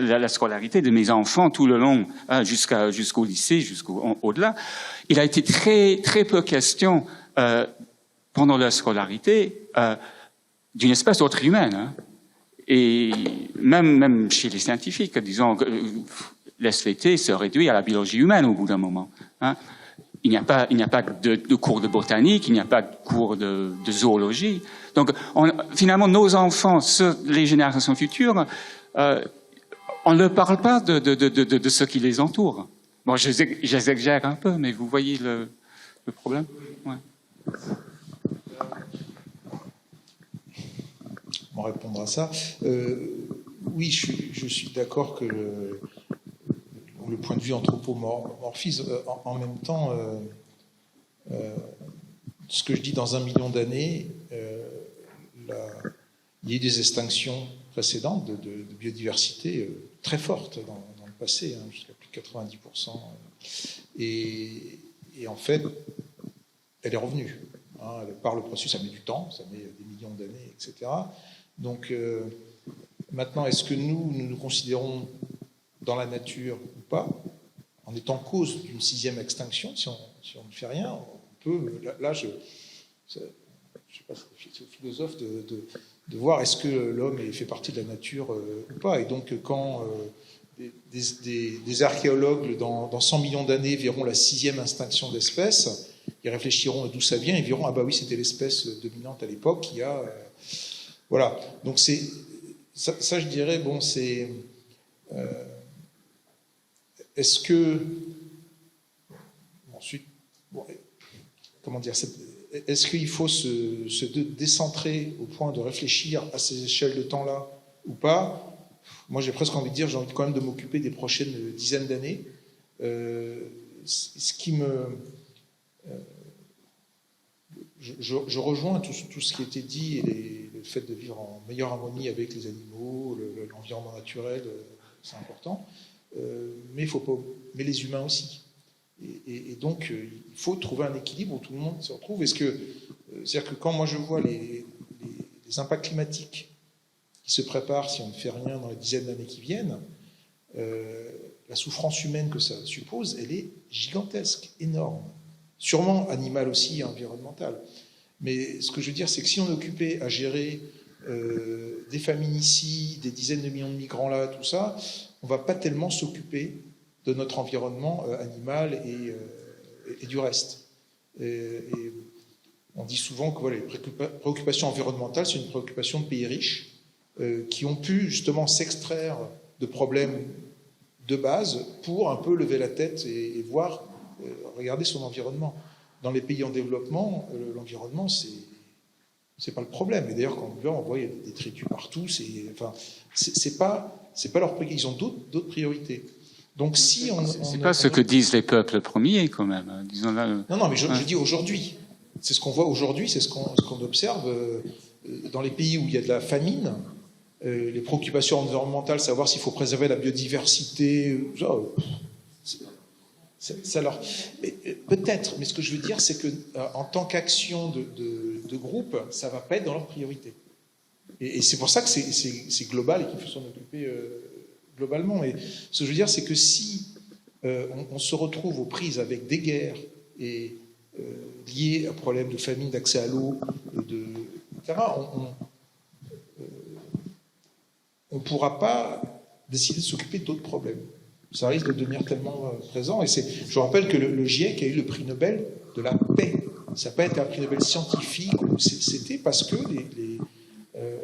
de mes enfants tout le long, jusqu'au lycée, au-delà. Il a été très très peu question pendant leur scolarité d'une espèce d'autre humaine, hein. Et même chez les scientifiques, disons, l'SVT se réduit à la biologie humaine au bout d'un moment, hein. Il n'y a pas de cours de botanique, il n'y a pas de cours de zoologie. Donc, finalement, nos enfants, les générations futures, on ne leur parle pas de ce qui les entoure. Bon, j'exagère un peu, mais vous voyez le problème. Ouais. On répondra à ça. Oui, je suis d'accord que le point de vue anthropomorphise, en même temps, ce que je dis dans 1 million d'années, il y a eu des extinctions précédentes de biodiversité très fortes dans le passé, hein, jusqu'à plus de 90%. Et en fait, elle est revenue. Hein, par le processus, ça met du temps, ça met des millions d'années, etc. Donc, maintenant, est-ce que nous considérons dans la nature ou pas, en étant cause d'une 6e extinction, si on ne fait rien, on peut, là je sais pas, c'est au philosophe de voir est-ce que l'homme fait partie de la nature ou pas. Et donc quand des archéologues dans 100 millions d'années verront la 6e extinction d'espèces, ils réfléchiront à d'où ça vient, ils verront, ah bah oui, c'était l'espèce dominante à l'époque, il y a... voilà, donc c'est... Ça, je dirais, bon, c'est... est-ce que... Ensuite, bon, comment dire, est-ce qu'il faut se décentrer au point de réfléchir à ces échelles de temps-là ou pas? Moi, j'ai presque envie de dire, j'ai envie quand même de m'occuper des prochaines dizaines d'années. Ce qui me... je rejoins tout ce qui a été dit et le fait de vivre en meilleure harmonie avec les animaux, l'environnement naturel, c'est important. Mais les humains aussi. Et donc, il faut trouver un équilibre où tout le monde se retrouve. C'est-à-dire que quand moi je vois les impacts climatiques qui se préparent si on ne fait rien dans les dizaines d'années qui viennent, la souffrance humaine que ça suppose, elle est gigantesque, énorme. Sûrement animale aussi, environnementale. Mais ce que je veux dire, c'est que si on est occupé à gérer des famines ici, des dizaines de millions de migrants là, tout ça, on ne va pas tellement s'occuper de notre environnement animal et du reste. Et on dit souvent que voilà, les préoccupations environnementales, c'est une préoccupation de pays riches qui ont pu justement s'extraire de problèmes de base pour un peu lever la tête et voir, regarder son environnement. Dans les pays en développement, l'environnement, c'est pas le problème. Et d'ailleurs, quand on voit il y a des détritus partout, c'est pas leur priorité. Ils ont d'autres priorités. Donc si c'est pas ce que disent les peuples premiers, quand même. Disons là. Non, mais je dis aujourd'hui. C'est ce qu'on voit aujourd'hui, c'est ce qu'on observe dans les pays où il y a de la famine. Les préoccupations environnementales, savoir s'il faut préserver la biodiversité, ça leur... Peut-être, mais ce que je veux dire, c'est que en tant qu'action de groupe, ça va pas être dans leur priorité. Et c'est pour ça que c'est global et qu'il faut s'en occuper globalement. Mais ce que je veux dire, c'est que si on se retrouve aux prises avec des guerres et liés à problèmes de famine, d'accès à l'eau, etc., on ne pourra pas décider de s'occuper d'autres problèmes. Ça risque de devenir tellement présent. Et je vous rappelle que le GIEC a eu le prix Nobel de la paix. Ça n'a pas été un prix Nobel scientifique, c'était parce que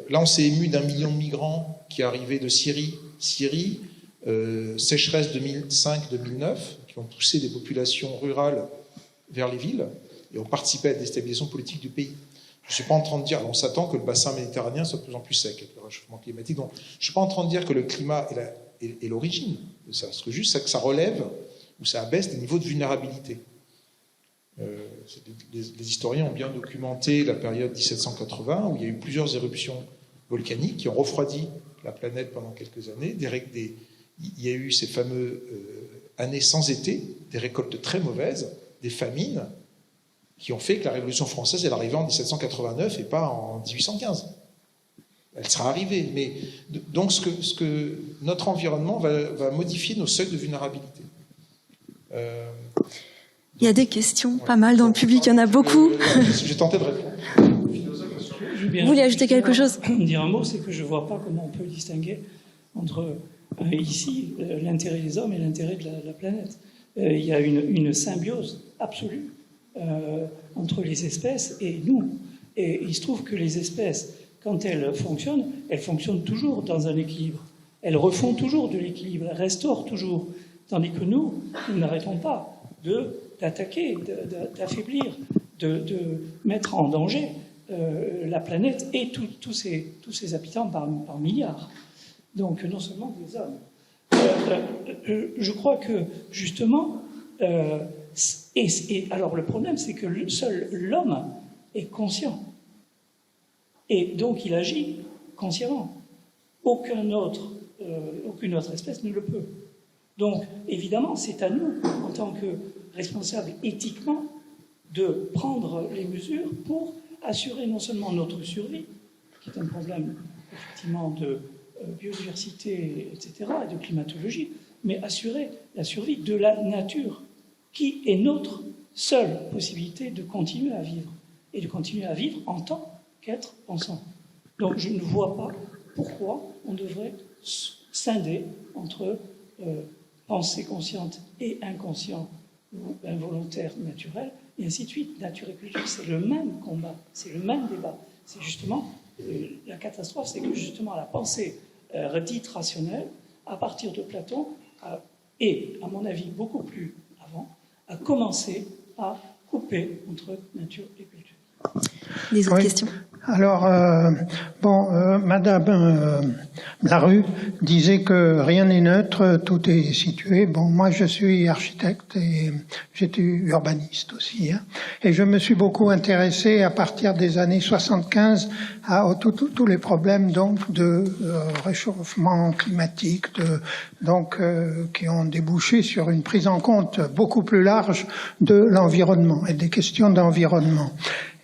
là on s'est ému d'1 million de migrants qui arrivaient de Syrie, sécheresse 2005-2009, qui ont poussé des populations rurales vers les villes et ont participé à la déstabilisation politique du pays. Je ne suis pas en train de dire, on s'attend que le bassin méditerranéen soit de plus en plus sec avec le réchauffement climatique, donc je ne suis pas en train de dire que le climat est l'origine de ça, ce que juste c'est que ça relève ou ça abaisse des niveaux de vulnérabilité. Les historiens ont bien documenté la période 1780 où il y a eu plusieurs éruptions volcaniques qui ont refroidi la planète pendant quelques années. Il y a eu ces fameuses années sans été, des récoltes très mauvaises, des famines qui ont fait que la Révolution française est arrivée en 1789 et pas en 1815. Elle sera arrivée, mais donc ce que notre environnement va modifier nos seuils de vulnérabilité. Il y a des questions, pas mal dans le public, il y en a beaucoup. Je vais tenter de répondre. Vous voulez ajouter quelque chose ? Dire un mot, c'est que je ne vois pas comment on peut distinguer entre ici l'intérêt des hommes et l'intérêt de la planète. Il y a une symbiose absolue entre les espèces et nous. Et il se trouve que les espèces, quand elles fonctionnent toujours dans un équilibre. Elles refont toujours de l'équilibre, elles restaurent toujours. Tandis que nous n'arrêtons pas d'attaquer, d'affaiblir, de mettre en danger la planète et tous ses habitants par milliards. Donc non seulement des hommes. Je crois que justement, alors le problème c'est que seul l'homme est conscient. Et donc il agit consciemment. Aucune autre espèce ne le peut. Donc évidemment c'est à nous, en tant que responsables éthiquement, de prendre les mesures pour assurer non seulement notre survie, qui est un problème effectivement de biodiversité, etc., et de climatologie, mais assurer la survie de la nature, qui est notre seule possibilité de continuer à vivre, et de continuer à vivre en tant qu'être pensant. Donc je ne vois pas pourquoi on devrait scinder entre pensée consciente et inconscient, ou involontaire naturel, et ainsi de suite. Nature et culture, c'est le même combat, c'est le même débat. C'est justement, la catastrophe, c'est que justement la pensée dite rationnelle, à partir de Platon, et à mon avis beaucoup plus avant, a commencé à couper entre nature et culture. Les autres questions ? Alors, Madame Larue disait que rien n'est neutre, tout est situé. Bon, moi je suis architecte et j'étais urbaniste aussi. Et je me suis beaucoup intéressé à partir des années 75 à tous les problèmes donc de réchauffement climatique, qui ont débouché sur une prise en compte beaucoup plus large de l'environnement et des questions d'environnement.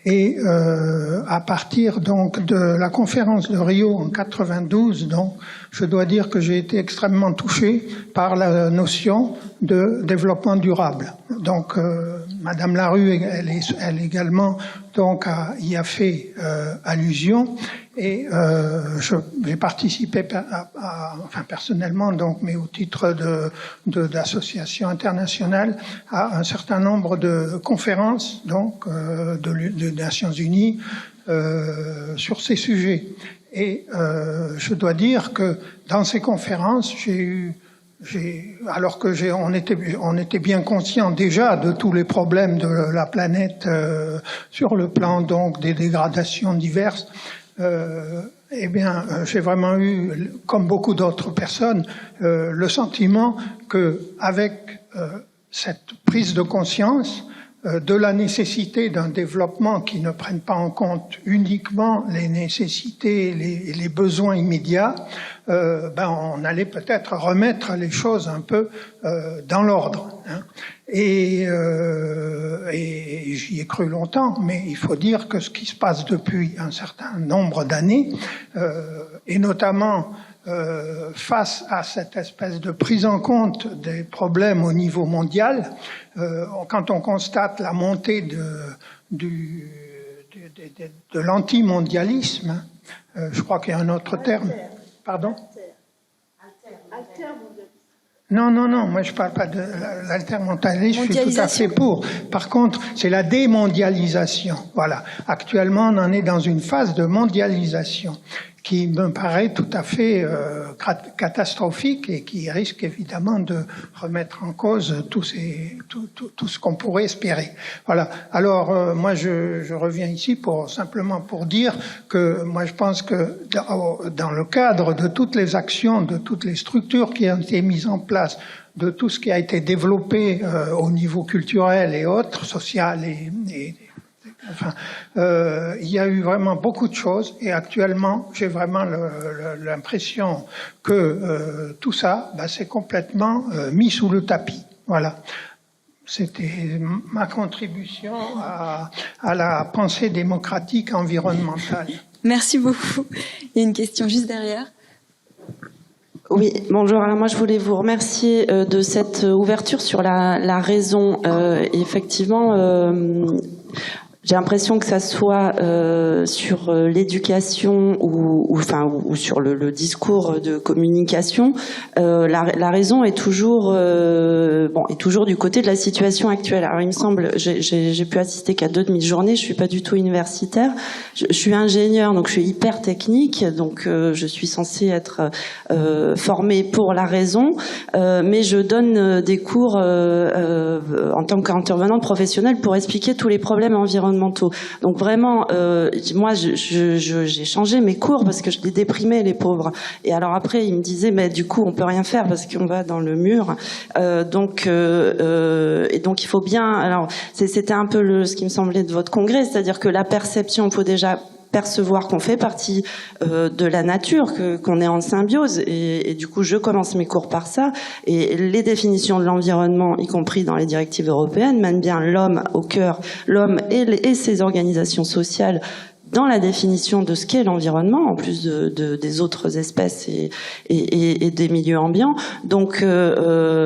Et à partir donc de la conférence de Rio en 92, donc je dois dire que j'ai été extrêmement touché par la notion de développement durable. Donc Madame Larue, elle également donc y a fait allusion. Et j'ai participé personnellement, donc, mais au titre d'associations internationales, à un certain nombre de conférences, donc, des Nations Unies, sur ces sujets. Et je dois dire que dans ces conférences, alors que on était bien conscient déjà de tous les problèmes de la planète sur le plan donc des dégradations diverses. J'ai vraiment eu, comme beaucoup d'autres personnes, le sentiment que avec cette prise de conscience de la nécessité d'un développement qui ne prenne pas en compte uniquement les nécessités, les besoins immédiats, on allait peut-être remettre les choses un peu dans l'ordre. Et j'y ai cru longtemps, mais il faut dire que ce qui se passe depuis un certain nombre d'années, et notamment face à cette espèce de prise en compte des problèmes au niveau mondial, quand on constate la montée de l'antimondialisme, je crois qu'il y a un autre terme. Pardon ? Non, moi je parle pas de l'altermondialisme, je suis tout à fait pour. Par contre, c'est la démondialisation. Voilà. Actuellement, on en est dans une phase de mondialisation qui me paraît tout à fait catastrophique et qui risque évidemment de remettre en cause tout ce qu'on pourrait espérer. Voilà. Alors moi je reviens ici simplement pour dire que moi je pense que dans le cadre de toutes les actions, de toutes les structures qui ont été mises en place, de tout ce qui a été développé au niveau culturel et autres, social il y a eu vraiment beaucoup de choses et actuellement j'ai vraiment l'impression que tout ça c'est complètement mis sous le tapis. Voilà. C'était ma contribution à la pensée démocratique environnementale. Merci beaucoup. Il y a une question juste derrière. Oui, bonjour. Alors moi, je voulais vous remercier de cette ouverture sur la raison. Effectivement, j'ai l'impression que ça soit sur l'éducation ou sur le discours de communication, la raison est toujours est toujours du côté de la situation actuelle. Alors il me semble, j'ai pu assister qu'à 2 demi-journées. Je suis pas du tout universitaire. Je suis ingénieur, donc je suis hyper technique. Donc je suis censée être formée pour la raison, mais je donne des cours en tant qu'intervenante professionnelle pour expliquer tous les problèmes environnementaux. Donc vraiment, moi, j'ai changé mes cours parce que je les déprimais, les pauvres. Et alors après, ils me disaient, mais du coup, on peut rien faire parce qu'on va dans le mur. Donc il faut bien. Alors, c'était un peu ce qui me semblait de votre congrès, c'est-à-dire que la perception, il faut déjà percevoir qu'on fait partie de la nature, qu'on est en symbiose, et du coup je commence mes cours par ça, et les définitions de l'environnement, y compris dans les directives européennes, mènent bien l'homme au cœur, l'homme et ses organisations sociales dans la définition de ce qu'est l'environnement, en plus des autres espèces et des milieux ambiants. Donc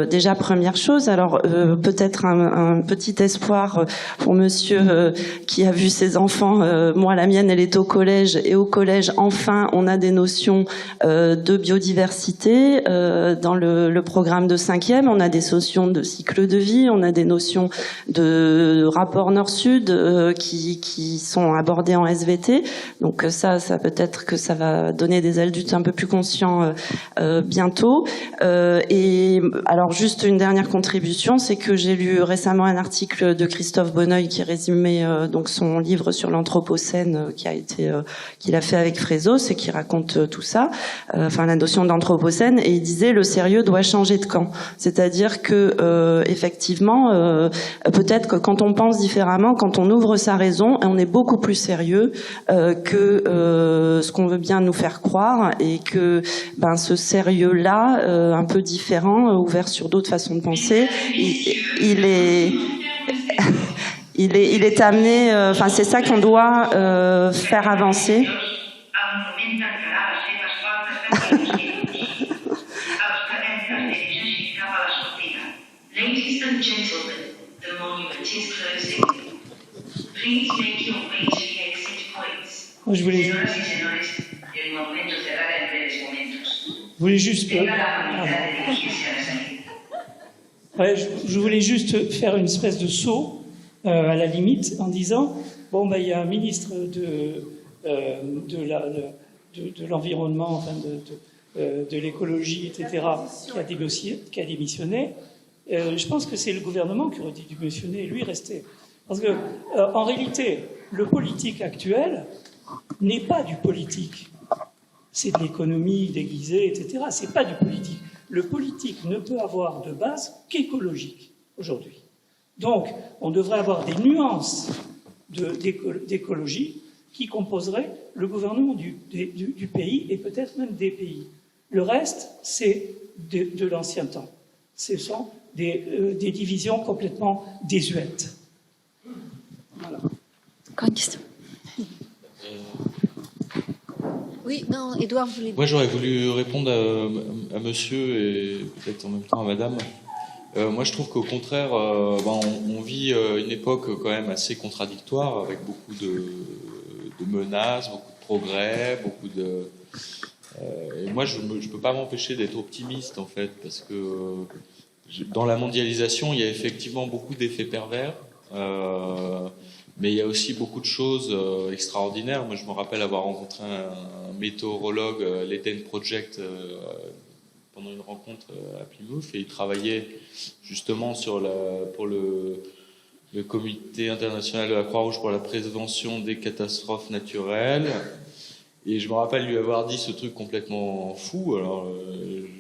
déjà première chose, alors peut-être un petit espoir pour monsieur qui a vu ses enfants. Moi, la mienne, elle est au collège, et au collège, enfin, on a des notions de biodiversité. Dans le programme de 5e, on a des notions de cycle de vie, on a des notions de rapport nord-sud qui sont abordées en SVT. Donc ça peut-être que ça va donner des adultes un peu plus conscients bientôt. Et alors juste une dernière contribution, c'est que j'ai lu récemment un article de Christophe Bonneuil qui résumait donc son livre sur l'anthropocène qu'il a fait avec Frézos et qui raconte tout ça, la notion d'anthropocène, et il disait le sérieux doit changer de camp. C'est-à-dire que effectivement, peut-être que quand on pense différemment, quand on ouvre sa raison, on est beaucoup plus sérieux que ce qu'on veut bien nous faire croire, et que ce sérieux-là, un peu différent, ouvert sur d'autres façons de penser, il est amené. C'est ça qu'on doit faire avancer. Ladies and gentlemen, the monument is closing. Please make your way to the exit points. Je voulais juste faire une espèce de saut à la limite en disant il y a un ministre de l'environnement, de l'écologie, etc., qui a démissionné. Je pense que c'est le gouvernement qui aurait dû démissionner et lui rester. Parce que, en réalité, le politique actuel n'est pas du politique. C'est de l'économie déguisée, etc. C'est pas du politique. Le politique ne peut avoir de base qu'écologique aujourd'hui. Donc, on devrait avoir des nuances d'écologie qui composeraient le gouvernement du pays et peut-être même des pays. Le reste, c'est de l'ancien temps. Ce sont des divisions complètement désuètes. Voilà. Encore une question. Oui, non, Édouard voulait... Moi, j'aurais voulu répondre à monsieur et peut-être en même temps à madame. Moi, je trouve qu'au contraire, on vit une époque quand même assez contradictoire, avec beaucoup de menaces, beaucoup de progrès, beaucoup de... et moi, je peux pas m'empêcher d'être optimiste, en fait, parce que dans la mondialisation, il y a effectivement beaucoup d'effets pervers, mais il y a aussi beaucoup de choses extraordinaires. Moi, je me rappelle avoir rencontré un météorologue, l'Eden Project, pendant une rencontre à Plymouth, et il travaillait justement pour le Comité international de la Croix-Rouge pour la prévention des catastrophes naturelles. Et je me rappelle lui avoir dit ce truc complètement fou. Alors,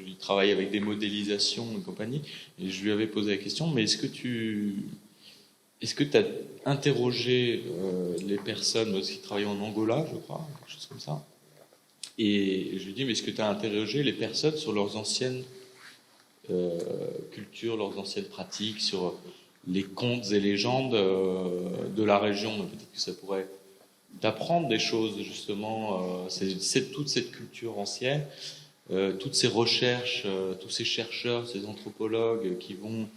il travaille avec des modélisations et compagnie, et je lui avais posé la question, mais est-ce que tu as interrogé les personnes qui travaillent en Angola, je crois, quelque chose comme ça, et je lui dis, mais est-ce que tu as interrogé les personnes sur leurs anciennes cultures, leurs anciennes pratiques, sur les contes et légendes de la région? Peut-être que ça pourrait t'apprendre des choses, justement. C'est toute cette culture ancienne, toutes ces recherches, tous ces chercheurs, ces anthropologues qui vont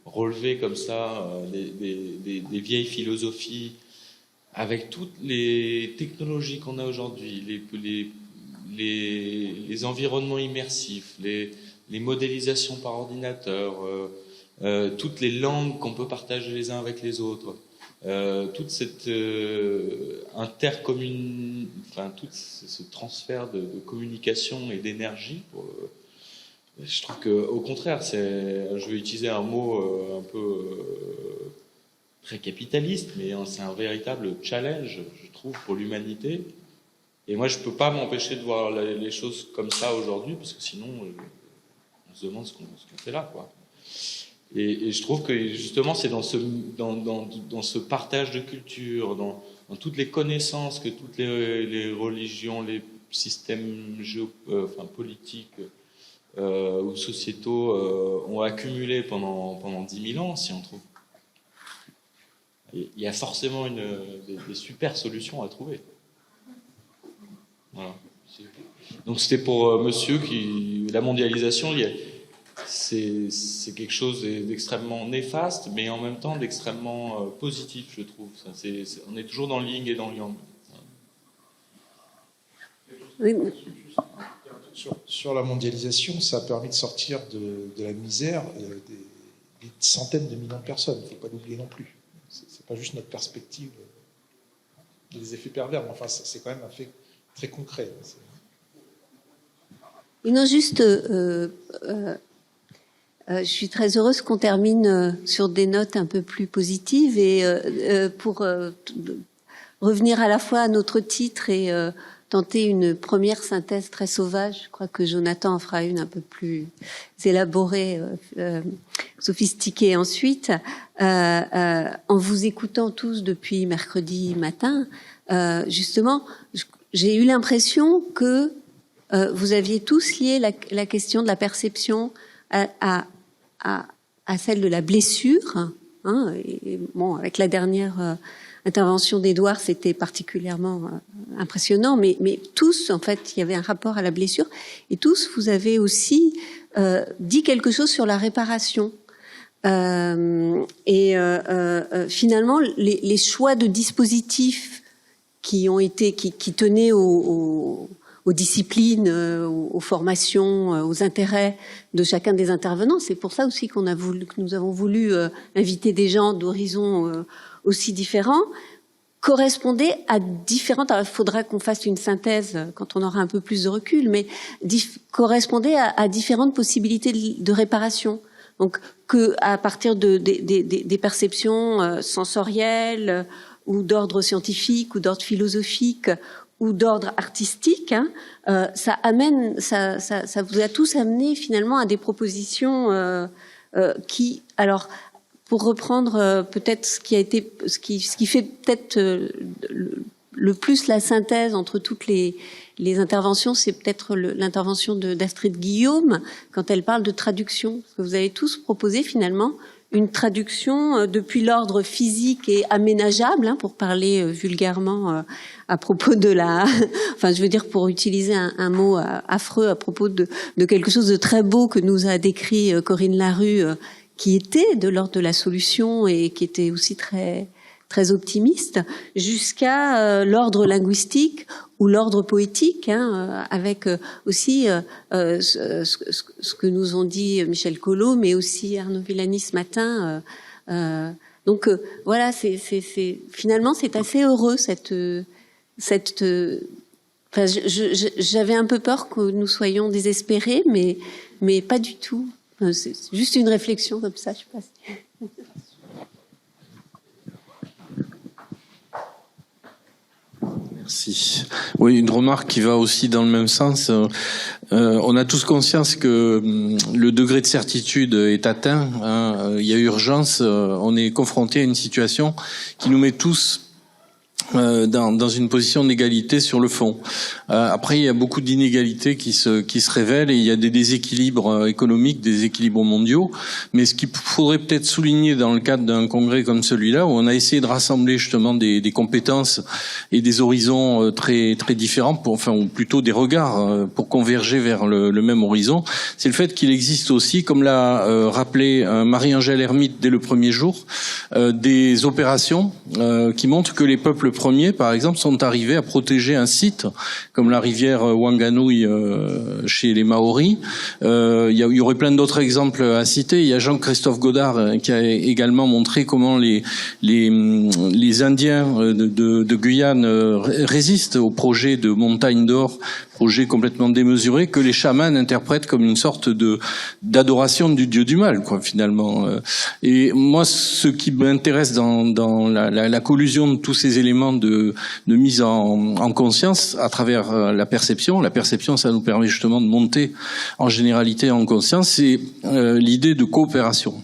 relever comme ça des vieilles philosophies, avec toutes les technologies qu'on a aujourd'hui, les environnements immersifs, les modélisations par ordinateur, toutes les langues qu'on peut partager les uns avec les autres, toute cette tout ce transfert de communication et d'énergie. Je trouve qu'au contraire, je vais utiliser un mot un peu très capitaliste, mais c'est un véritable challenge, je trouve, pour l'humanité. Et moi, je peux pas m'empêcher de voir les choses comme ça aujourd'hui, parce que sinon, on se demande ce qu'on fait là, quoi. Et je trouve que justement, c'est dans ce partage de culture, dans toutes les connaissances que toutes les religions, les systèmes politiques ou sociétaux ont accumulé pendant 10 000 ans, si on trouve, il y a forcément des super solutions à trouver. Voilà. Donc c'était pour monsieur la mondialisation, c'est quelque chose d'extrêmement néfaste, mais en même temps d'extrêmement positif, je trouve. On est toujours dans le yin et dans le yang. Oui. Sur la mondialisation, ça a permis de sortir de la misère des centaines de millions de personnes. Il ne faut pas l'oublier non plus. C'est pas juste notre perspective des effets pervers, mais enfin, c'est quand même un fait très concret. Non, juste, je suis très heureuse qu'on termine sur des notes un peu plus positives, et pour revenir à la fois à notre titre et tenter une première synthèse très sauvage. Je crois que Jonathan en fera une un peu plus élaborée, sophistiquée ensuite. En vous écoutant tous depuis mercredi matin, justement, j'ai eu l'impression que vous aviez tous lié la question de la perception à celle de la blessure. Hein, et bon, avec la dernière intervention d'Édouard, c'était particulièrement impressionnant, mais tous, en fait, il y avait un rapport à la blessure, et tous, vous avez aussi dit quelque chose sur la réparation. Finalement, les choix de dispositifs qui tenaient aux disciplines, aux formations, aux intérêts de chacun des intervenants. C'est pour ça aussi que nous avons voulu inviter des gens d'horizons aussi différents, correspondaient à différentes... Alors, il faudra qu'on fasse une synthèse quand on aura un peu plus de recul, mais correspondaient à différentes possibilités de réparation. Donc, à partir des perceptions sensorielles, ou d'ordre scientifique, ou d'ordre philosophique, ou d'ordre artistique, ça vous a tous amené finalement à des propositions qui, alors, pour reprendre peut-être ce qui fait peut-être le plus la synthèse entre toutes les interventions, c'est peut-être l'intervention d'Astrid Guillaume quand elle parle de traduction. Parce que vous avez tous proposé finalement une traduction depuis l'ordre physique et aménageable, hein, pour parler vulgairement à propos de la... Enfin, je veux dire, pour utiliser un mot affreux à propos de quelque chose de très beau que nous a décrit Corinne Larue, qui était de l'ordre de la solution et qui était aussi très optimiste, jusqu'à l'ordre linguistique ou l'ordre poétique, hein, avec aussi ce que nous ont dit Michel Collot, mais aussi Arnaud Villani ce matin. Donc voilà, finalement c'est assez heureux enfin, j'avais un peu peur que nous soyons désespérés, mais pas du tout. C'est juste une réflexion comme ça, je sais pas si... Merci. Oui, une remarque qui va aussi dans le même sens. On a tous conscience que le degré de certitude est atteint, hein. Il y a urgence. On est confronté à une situation qui nous met tous dans une position d'égalité sur le fond. Après, il y a beaucoup d'inégalités qui se révèlent et il y a des déséquilibres économiques, des équilibres mondiaux. Mais ce qu'il faudrait peut-être souligner dans le cadre d'un congrès comme celui-là, où on a essayé de rassembler justement des compétences et des horizons très très différents, ou plutôt des regards pour converger vers le même horizon, c'est le fait qu'il existe aussi, comme l'a rappelé Marie-Angèle Hermite dès le premier jour, des opérations qui montrent que les peuples premiers, par exemple, sont arrivés à protéger un site comme la rivière Wanganui chez les Maoris. Il y aurait plein d'autres exemples à citer. Il y a Jean-Christophe Godard qui a également montré comment les Indiens de Guyane résistent au projet de Montagne d'Or, projet complètement démesuré que les chamans interprètent comme une sorte d'adoration du dieu du mal, quoi, finalement. Et moi, ce qui m'intéresse dans la collusion de tous ces éléments de mise en conscience à travers la perception, ça nous permet justement de monter en généralité en conscience, c'est l'idée de coopération.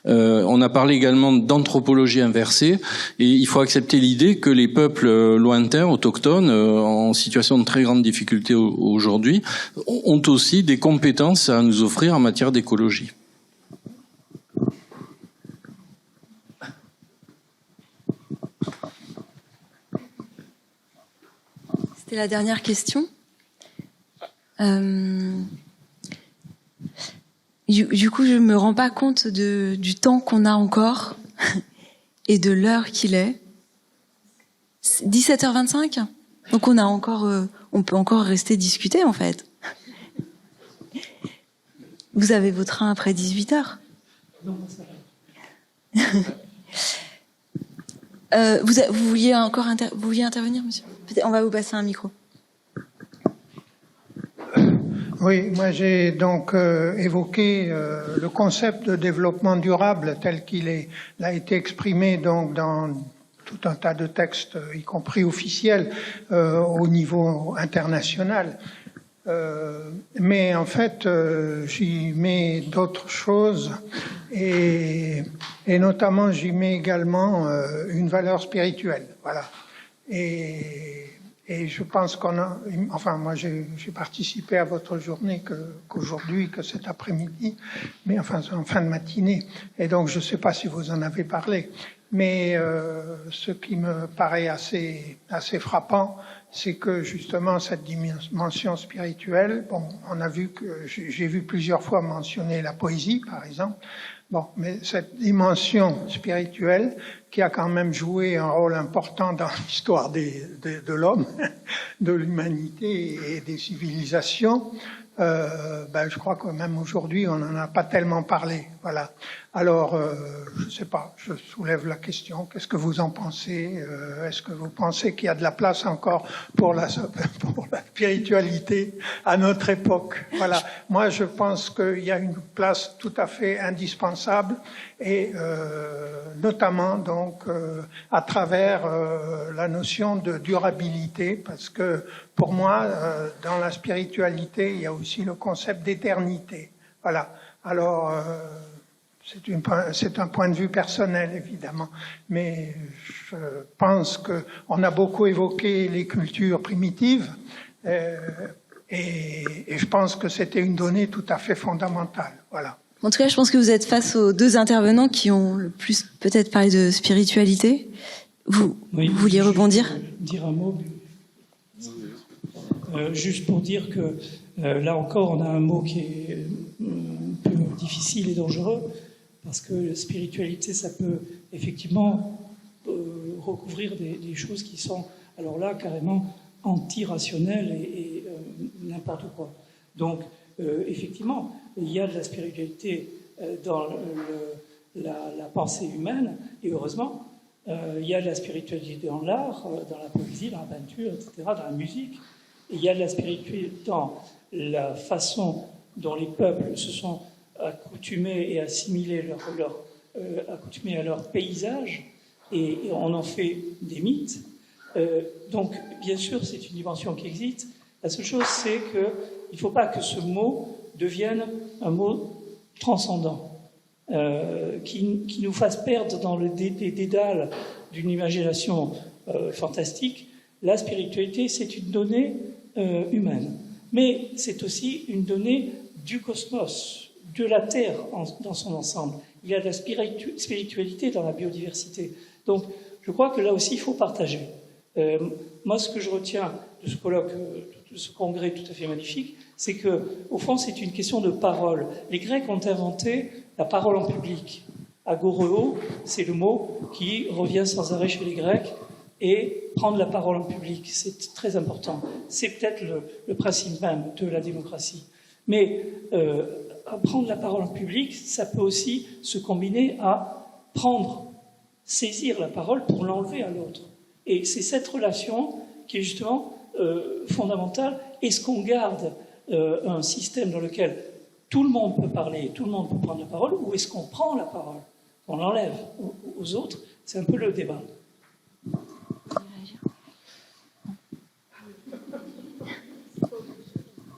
On a parlé également d'anthropologie inversée et il faut accepter l'idée que les peuples lointains, autochtones, en situation de très grande difficulté aujourd'hui, ont aussi des compétences à nous offrir en matière d'écologie. C'était la dernière question. Du coup, je me rends pas compte du temps qu'on a encore et de l'heure qu'il est. 17h25. Donc on a encore, on peut encore rester discuter en fait. Vous avez vos trains après 18h. Vous vouliez encore vous vouliez intervenir, monsieur? On va vous passer un micro. Oui, moi j'ai donc évoqué le concept de développement durable tel qu'il a été exprimé donc dans tout un tas de textes, y compris officiels, au niveau international. Mais en fait, j'y mets d'autres choses et notamment j'y mets également une valeur spirituelle. Voilà. Et je pense moi j'ai participé à votre journée qu'aujourd'hui, que cet après-midi, mais enfin en fin de matinée. Et donc je ne sais pas si vous en avez parlé. Mais ce qui me paraît assez frappant, c'est que justement cette dimension spirituelle, bon, on a vu que j'ai vu plusieurs fois mentionner la poésie, par exemple. Bon, mais cette dimension spirituelle qui a quand même joué un rôle important dans l'histoire de l'homme, de l'humanité et des civilisations, je crois que même aujourd'hui on n'en a pas tellement parlé. Voilà. Alors, je ne sais pas, je soulève la question, qu'est-ce que vous en pensez? Est-ce que vous pensez qu'il y a de la place encore pour la spiritualité à notre époque? Voilà. Moi, je pense qu'il y a une place tout à fait indispensable et notamment donc à travers la notion de durabilité, parce que pour moi, dans la spiritualité, il y a aussi le concept d'éternité. Voilà. Alors, c'est un point de vue personnel, évidemment, mais je pense qu'on a beaucoup évoqué les cultures primitives et je pense que c'était une donnée tout à fait fondamentale. Voilà. En tout cas, je pense que vous êtes face aux deux intervenants qui ont le plus peut-être parlé de spiritualité. Vous vouliez rebondir ? Dire un mot. Juste pour dire que là encore, on a un mot qui est un peu difficile et dangereux, parce que la spiritualité, ça peut effectivement recouvrir des choses qui sont, alors là, carrément anti-rationnelles et n'importe quoi. Donc, effectivement, il y a de la spiritualité dans la pensée humaine, et heureusement, il y a de la spiritualité dans l'art, dans la poésie, dans la peinture, etc., dans la musique. Et il y a de la spiritualité dans la façon dont les peuples se sont accoutumés et assimilés accoutumés à leur paysage, et on en fait des mythes. Donc, bien sûr, c'est une dimension qui existe. La seule chose, c'est qu'il ne faut pas que ce mot devienne un mot transcendant, qui nous fasse perdre dans le dédale d'une imagination fantastique. La spiritualité, c'est une donnée humaine, mais c'est aussi une donnée du cosmos, de la Terre dans son ensemble. Il y a de la spiritualité dans la biodiversité. Donc, je crois que là aussi, il faut partager. Moi, ce que je retiens de ce colloque, de ce congrès tout à fait magnifique, c'est que, au fond, c'est une question de parole. Les Grecs ont inventé la parole en public. Agoreo, c'est le mot qui revient sans arrêt chez les Grecs, et prendre la parole en public, c'est très important. C'est peut-être le principe même de la démocratie. Mais prendre la parole en public, ça peut aussi se combiner à saisir la parole pour l'enlever à l'autre. Et c'est cette relation qui est justement fondamentale. Est-ce qu'on garde un système dans lequel tout le monde peut parler, tout le monde peut prendre la parole, ou est-ce qu'on prend la parole, on l'enlève aux autres? C'est un peu le débat.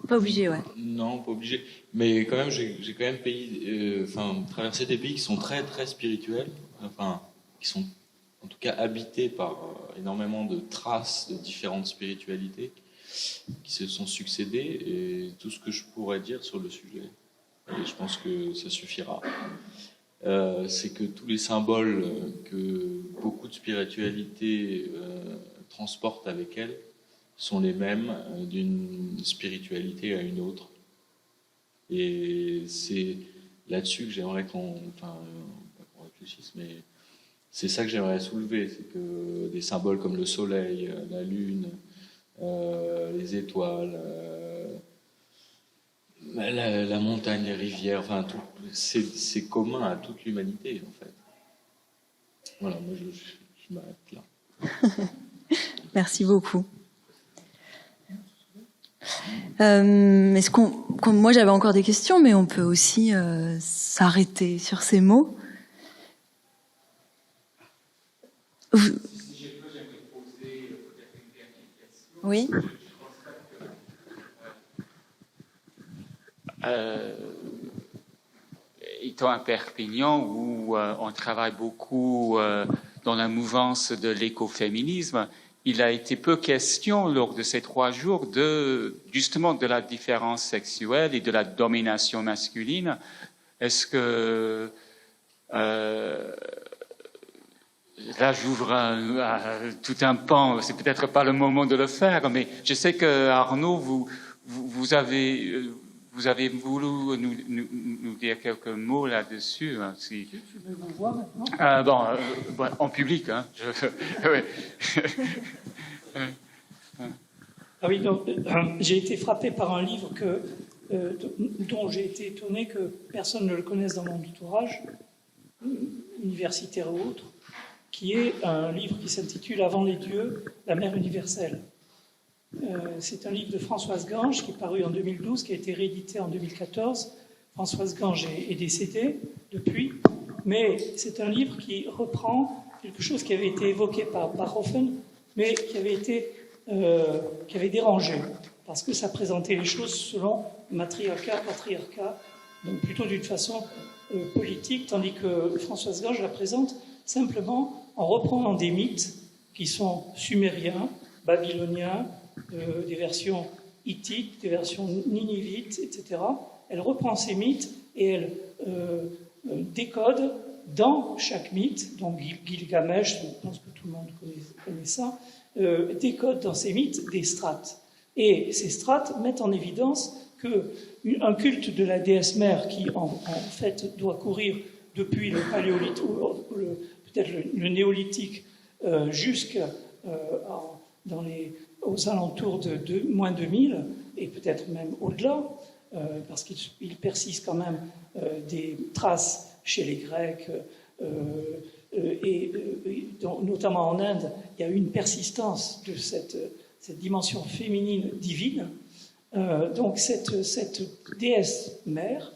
Pas obligé, ouais. Non, pas obligé. Mais quand même, j'ai quand même traversé des pays qui sont très, très spirituels, qui sont en tout cas habités par énormément de traces de différentes spiritualités qui se sont succédées, et tout ce que je pourrais dire sur le sujet, et je pense que ça suffira, c'est que tous les symboles que beaucoup de spiritualités transportent avec elles sont les mêmes d'une spiritualité à une autre. Et c'est là-dessus que j'aimerais qu'on réfléchisse, mais c'est ça que j'aimerais soulever, c'est que des symboles comme le soleil, la lune, les étoiles, la montagne, les rivières, c'est commun à toute l'humanité, en fait. Voilà, moi je m'arrête là. Merci beaucoup. Moi j'avais encore des questions, mais on peut aussi s'arrêter sur ces mots. Oui. Étant à Perpignan, où on travaille beaucoup dans la mouvance de l'écoféminisme, il a été peu question lors de ces 3 jours justement de la différence sexuelle et de la domination masculine. Est-ce que là j'ouvre tout un pan, c'est peut-être pas le moment de le faire, mais je sais que Arnaud, vous avez voulu nous dire quelques mots là-dessus. Hein, si... Tu veux vous voir maintenant en public. Hein, Ah oui, donc j'ai été frappé par un livre dont j'ai été étonné que personne ne le connaisse dans mon entourage, universitaire ou autre, qui est un livre qui s'intitule « Avant les dieux, la mère universelle ». C'est un livre de Françoise Gange qui est paru en 2012, qui a été réédité en 2014. Françoise Gange est décédée depuis, mais c'est un livre qui reprend quelque chose qui avait été évoqué par Bachhofen, mais qui avait dérangé, parce que ça présentait les choses selon matriarcat, patriarcat, donc plutôt d'une façon politique, tandis que Françoise Gange la présente simplement en reprenant des mythes qui sont sumériens, babyloniens, des versions hittites, des versions ninivites, etc. Elle reprend ces mythes et elle décode dans chaque mythe, donc Gilgamesh, je pense que tout le monde connaît ça, décode dans ces mythes des strates. Et ces strates mettent en évidence qu'un culte de la déesse mère qui, en fait, doit courir depuis le paléolithique, ou peut-être le néolithique, aux alentours de moins 2000, et peut-être même au-delà, parce qu'il persiste quand même des traces chez les Grecs, notamment en Inde, il y a eu une persistance de cette dimension féminine divine. Donc cette déesse mère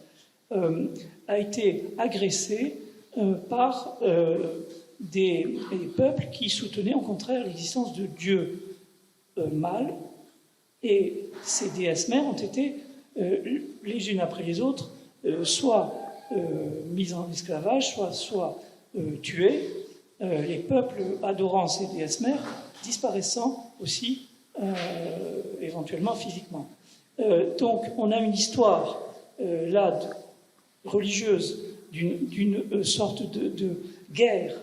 a été agressée par des peuples qui soutenaient au contraire l'existence de dieux mâles, et ces déesses mères ont été les unes après les autres soit mises en esclavage, soit tuées, les peuples adorant ces déesses mères disparaissant aussi éventuellement physiquement. Donc on a une histoire là religieuse d'une sorte de guerre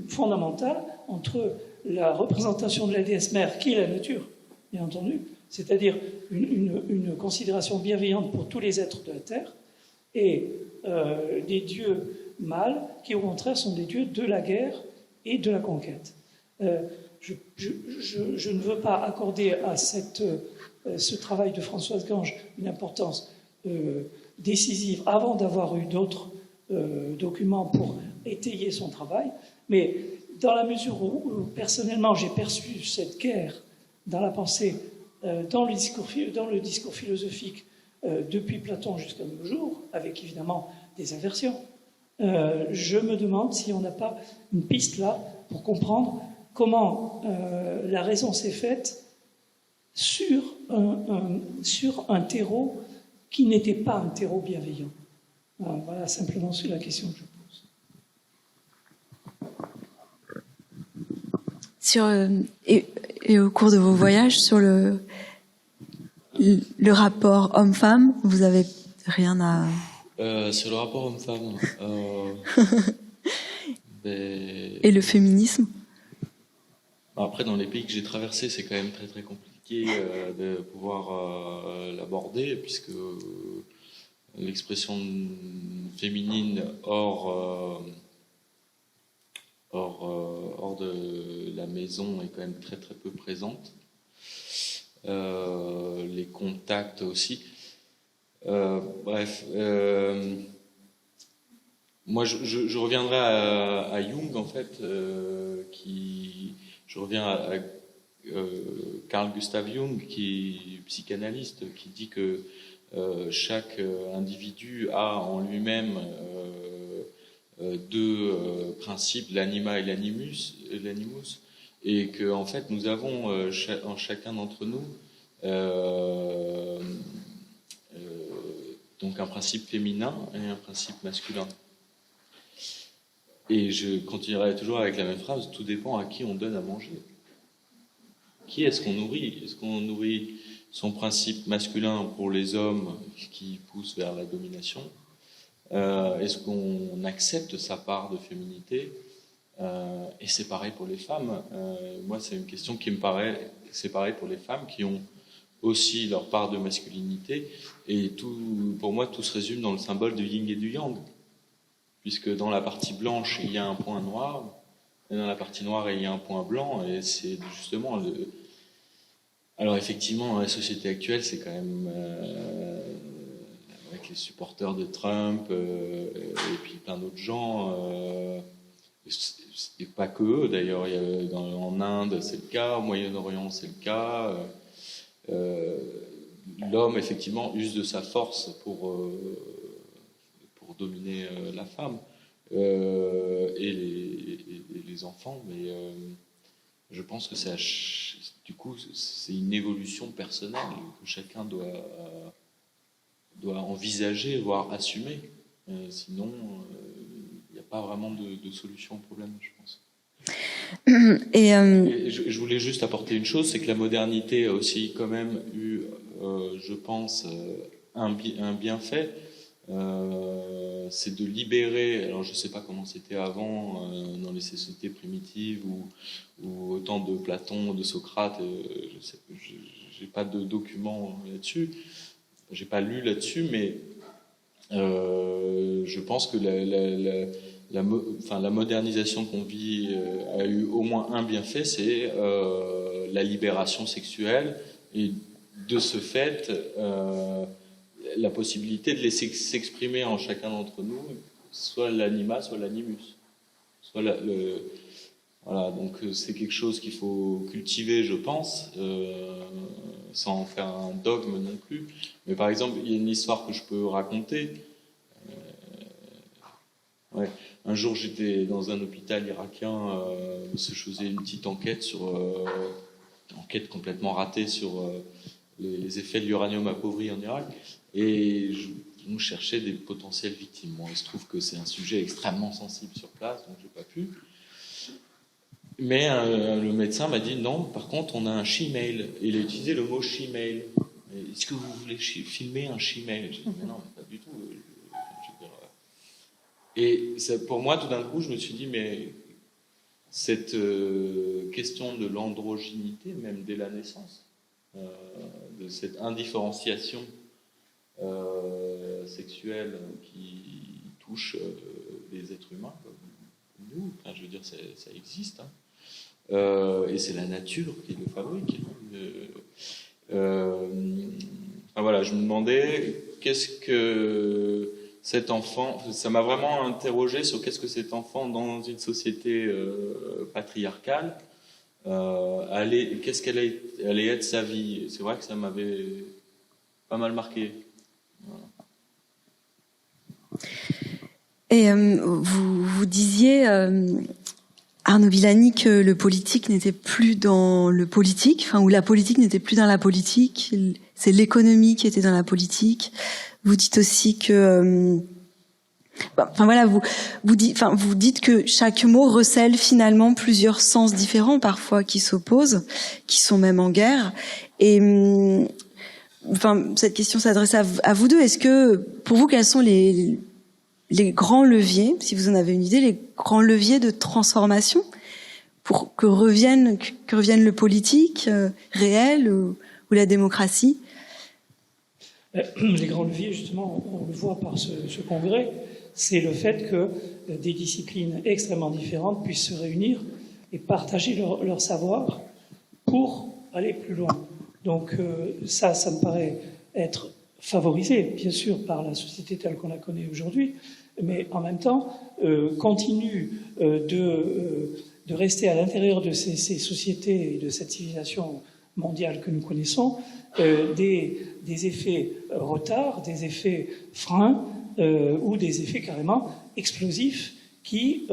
fondamentale entre la représentation de la déesse mère, qui est la nature, bien entendu, c'est-à-dire une considération bienveillante pour tous les êtres de la Terre, et des dieux mâles qui, au contraire, sont des dieux de la guerre et de la conquête. Je ne veux pas accorder à ce travail de Françoise Gange une importance décisive avant d'avoir eu d'autres documents pour étayer son travail, mais dans la mesure où personnellement j'ai perçu cette guerre dans la pensée, dans le discours philosophique depuis Platon jusqu'à nos jours, avec évidemment des inversions, je me demande si on n'a pas une piste là pour comprendre comment la raison s'est faite sur un terreau qui n'était pas un terreau bienveillant. Voilà simplement c'est la question que je pose. Et au cours de vos voyages, sur le rapport homme-femme, vous avez rien à... Sur le rapport homme-femme... Et le féminisme? Après, dans les pays que j'ai traversés, c'est quand même très très compliqué de pouvoir l'aborder, puisque l'expression féminine hors de la maison est quand même très très peu présente. Les contacts aussi. Bref, moi je reviendrai à Jung en fait, je reviens à Carl Gustav Jung, qui est psychanalyste, qui dit que chaque individu a en lui-même deux principes, l'anima et l'animus, et que en fait nous avons en chacun d'entre nous donc un principe féminin et un principe masculin. Et je continuerai toujours avec la même phrase, tout dépend à qui on donne à manger. Qui est-ce qu'on nourrit? Est-ce qu'on nourrit son principe masculin pour les hommes qui poussent vers la domination? Est-ce qu'on accepte sa part de féminité? Et c'est pareil pour les femmes. Moi, c'est une question qui me paraît, c'est pareil pour les femmes qui ont aussi leur part de masculinité. Et pour moi, tout se résume dans le symbole du yin et du yang. Puisque dans la partie blanche, il y a un point noir, et dans la partie noire, il y a un point blanc, et c'est justement Alors effectivement, dans la société actuelle, c'est quand même, avec les supporters de Trump, et puis plein d'autres gens, et pas que eux, d'ailleurs, en Inde, c'est le cas, au Moyen-Orient, c'est le cas, l'homme, effectivement, use de sa force pour dominer la femme et les enfants, mais je pense que du coup c'est une évolution personnelle que chacun doit envisager, voire assumer. Sinon, il n'y a pas vraiment de solution au problème, je pense. Et je voulais juste apporter une chose, c'est que la modernité a aussi quand même eu je pense, un bienfait, c'est de libérer, alors je ne sais pas comment c'était avant dans les sociétés primitives ou au temps de Platon, de Socrate, je n'ai pas de documents là-dessus, j'ai pas lu là-dessus, mais je pense que la modernisation qu'on vit a eu au moins un bienfait, c'est la libération sexuelle et de ce fait la possibilité de laisser s'exprimer en chacun d'entre nous soit l'anima, soit l'animus. Voilà, donc c'est quelque chose qu'il faut cultiver, je pense, sans en faire un dogme non plus. Mais par exemple, il y a une histoire que je peux raconter. Ouais. Un jour, j'étais dans un hôpital irakien, je faisais une petite enquête enquête complètement ratée sur les effets de l'uranium appauvri en Irak, et on cherchait des potentielles victimes. Bon, il se trouve que c'est un sujet extrêmement sensible sur place, donc j'ai pas pu. Mais le médecin m'a dit non, par contre, on a un she-mail. Il a utilisé le mot she-mail. Est-ce que vous voulez filmer un she-mail? J'ai dit mais non, pas du tout. Et ça, pour moi, tout d'un coup, je me suis dit, mais cette question de l'androgynité, même dès la naissance, de cette indifférenciation sexuelle qui touche les êtres humains comme nous, enfin, je veux dire, ça existe, hein. Et c'est la nature qui le fabrique. Enfin, voilà, je me demandais qu'est-ce que cet enfant, ça m'a vraiment interrogé sur qu'est-ce que cet enfant dans une société patriarcale qu'est-ce qu'elle allait être sa vie. C'est vrai que ça m'avait pas mal marqué. Voilà. Et vous disiez, Arnaud Villani, que le politique n'était plus dans le politique, enfin, ou la politique n'était plus dans la politique, c'est l'économie qui était dans la politique. Vous dites aussi que, enfin voilà, vous dites que chaque mot recèle finalement plusieurs sens différents, parfois qui s'opposent, qui sont même en guerre. Et enfin, cette question s'adresse à vous deux. Est-ce que, pour vous, quels sont les grands leviers, si vous en avez une idée, les grands leviers de transformation pour que revienne le politique réel ou la démocratie? Les grands leviers, justement, on le voit par ce congrès, c'est le fait que des disciplines extrêmement différentes puissent se réunir et partager leur savoir pour aller plus loin. Donc ça me paraît être favorisé, bien sûr, par la société telle qu'on la connaît aujourd'hui, mais en même temps continue de rester à l'intérieur de ces sociétés et de cette civilisation mondiale que nous connaissons, des effets retard, des effets freins ou des effets carrément explosifs qui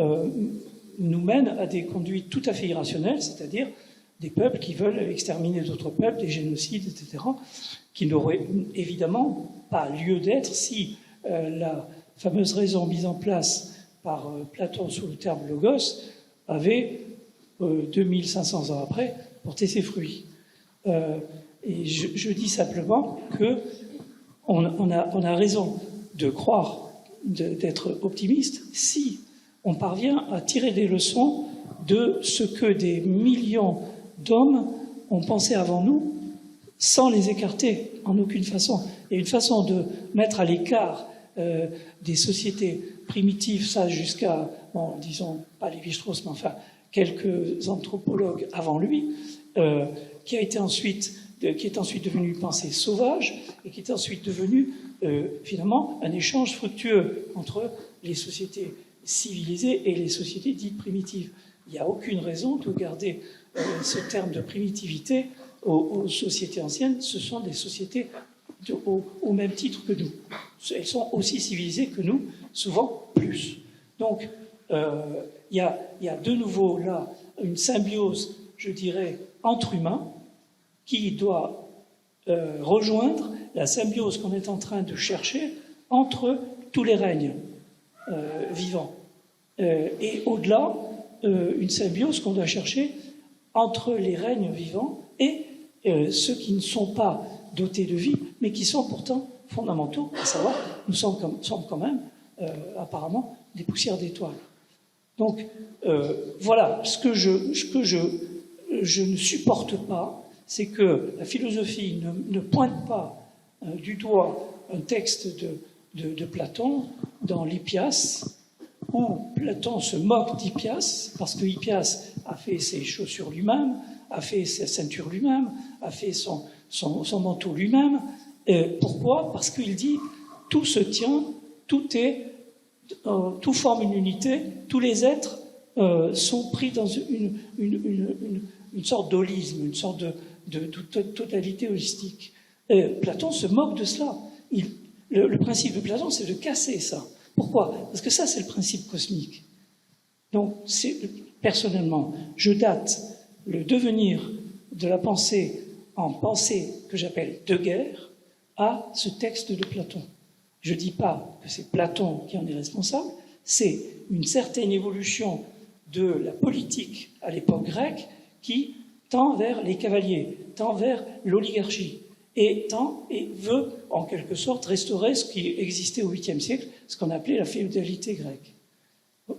nous mènent à des conduites tout à fait irrationnelles, c'est-à-dire des peuples qui veulent exterminer d'autres peuples, des génocides, etc., qui n'auraient évidemment pas lieu d'être si la fameuse raison mise en place par Platon sous le terme logos avait, 2500 ans après, porté ses fruits. Et je dis simplement que on a raison de croire, d'être optimiste, si on parvient à tirer des leçons de ce que des millions d'hommes ont pensé avant nous, sans les écarter en aucune façon. Et une façon de mettre à l'écart des sociétés primitives, ça jusqu'à, bon, disons, pas Lévi-Strauss, mais enfin, quelques anthropologues avant lui, qui est ensuite devenu une pensée sauvage et qui est ensuite devenu finalement un échange fructueux entre les sociétés civilisées et les sociétés dites primitives. Il n'y a aucune raison de garder ce terme de primitivité aux sociétés anciennes. Ce sont des sociétés au même titre que nous. Elles sont aussi civilisées que nous, souvent plus. Donc il y a de nouveau là une symbiose, je dirais, entre humains, qui doit rejoindre la symbiose qu'on est en train de chercher entre tous les règnes vivants. Et au-delà, une symbiose qu'on doit chercher entre les règnes vivants et ceux qui ne sont pas dotés de vie, mais qui sont pourtant fondamentaux, à savoir, nous sommes quand même, apparemment, des poussières d'étoiles. Donc, voilà, ce que je ne supporte pas, c'est que la philosophie ne pointe pas du doigt un texte de Platon dans l'Hippias, où Platon se moque d'Hippias, parce que Hippias a fait ses chaussures lui-même, a fait sa ceinture lui-même, a fait son manteau lui-même. Pourquoi? Parce qu'il dit tout se tient, tout forme une unité, tous les êtres sont pris dans une sorte d'holisme, une sorte de totalité holistique. Platon se moque de cela. Le principe de Platon, c'est de casser ça. Pourquoi? Parce que ça, c'est le principe cosmique. Donc, personnellement, je date le devenir de la pensée en pensée que j'appelle de guerre à ce texte de Platon. Je ne dis pas que c'est Platon qui en est responsable, c'est une certaine évolution de la politique à l'époque grecque qui tend vers les cavaliers, tend vers l'oligarchie, et veut en quelque sorte restaurer ce qui existait au 8e siècle, ce qu'on appelait la féodalité grecque.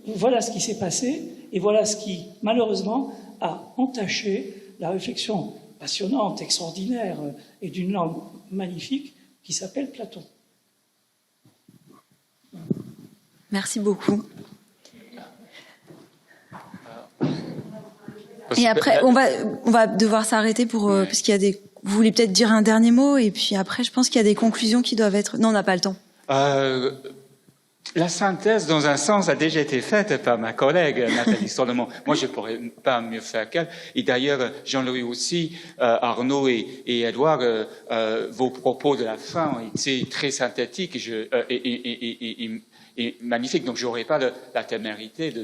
Voilà ce qui s'est passé, et voilà ce qui, malheureusement, a entaché la réflexion passionnante, extraordinaire, et d'une langue magnifique qui s'appelle Platon. Merci beaucoup. Et après, on va devoir s'arrêter parce qu'il y a des... Vous voulez peut-être dire un dernier mot, et puis après, je pense qu'il y a des conclusions qui doivent être... Non, on n'a pas le temps. La synthèse, dans un sens, a déjà été faite par ma collègue Nathalie Solomon. Moi, je ne pourrais pas mieux faire qu'elle. Et d'ailleurs, Jean-Louis aussi, Arnaud et Édouard, vos propos de la fin ont été très synthétiques et magnifiques. Donc, je n'aurais pas la témérité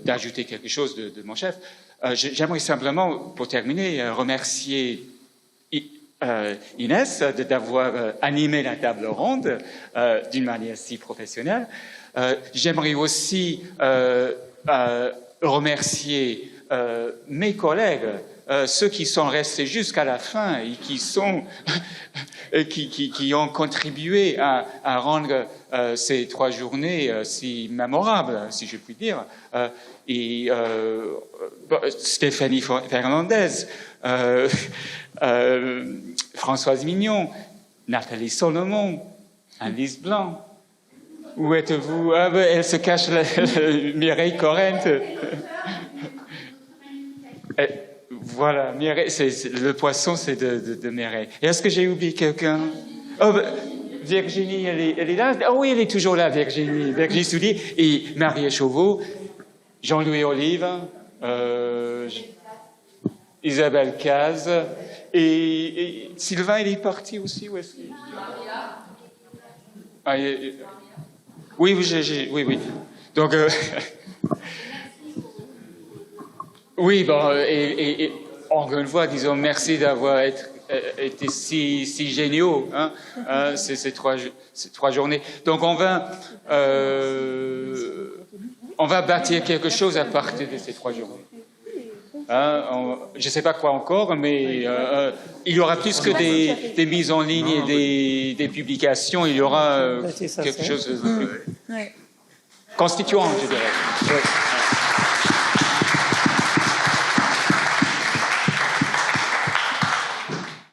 d'ajouter quelque chose de mon chef. J'aimerais simplement, pour terminer, remercier Inès d'avoir animé la table ronde d'une manière si professionnelle. J'aimerais aussi remercier mes collègues, ceux qui sont restés jusqu'à la fin et qui ont contribué à rendre ces 3 journées si mémorables, si je puis dire. Et Stéphanie Fernandez, Françoise Mignon, Nathalie Solomon, Alice Blanc. Où êtes-vous? Elle se cache, Mireille Corrent. Voilà, Mireille, le poisson, c'est de Mireille. Est-ce que j'ai oublié quelqu'un? Virginie, elle est là? Oh oui, elle est toujours là, Virginie Soulier. Et Marie Chauveau, Jean-Louis Olive, Isabelle Caz, et Sylvain, il est parti aussi, où est-ce qu'il... Oui. Donc, oui, bon, et encore une fois, disons merci d'avoir été si géniaux, ces 3 journées. Donc, on va bâtir quelque chose à partir de ces 3 journées. Je ne sais pas quoi encore, mais il y aura plus que des mises en ligne et des publications, il y aura quelque chose de plus constituant, je dirais. Ouais.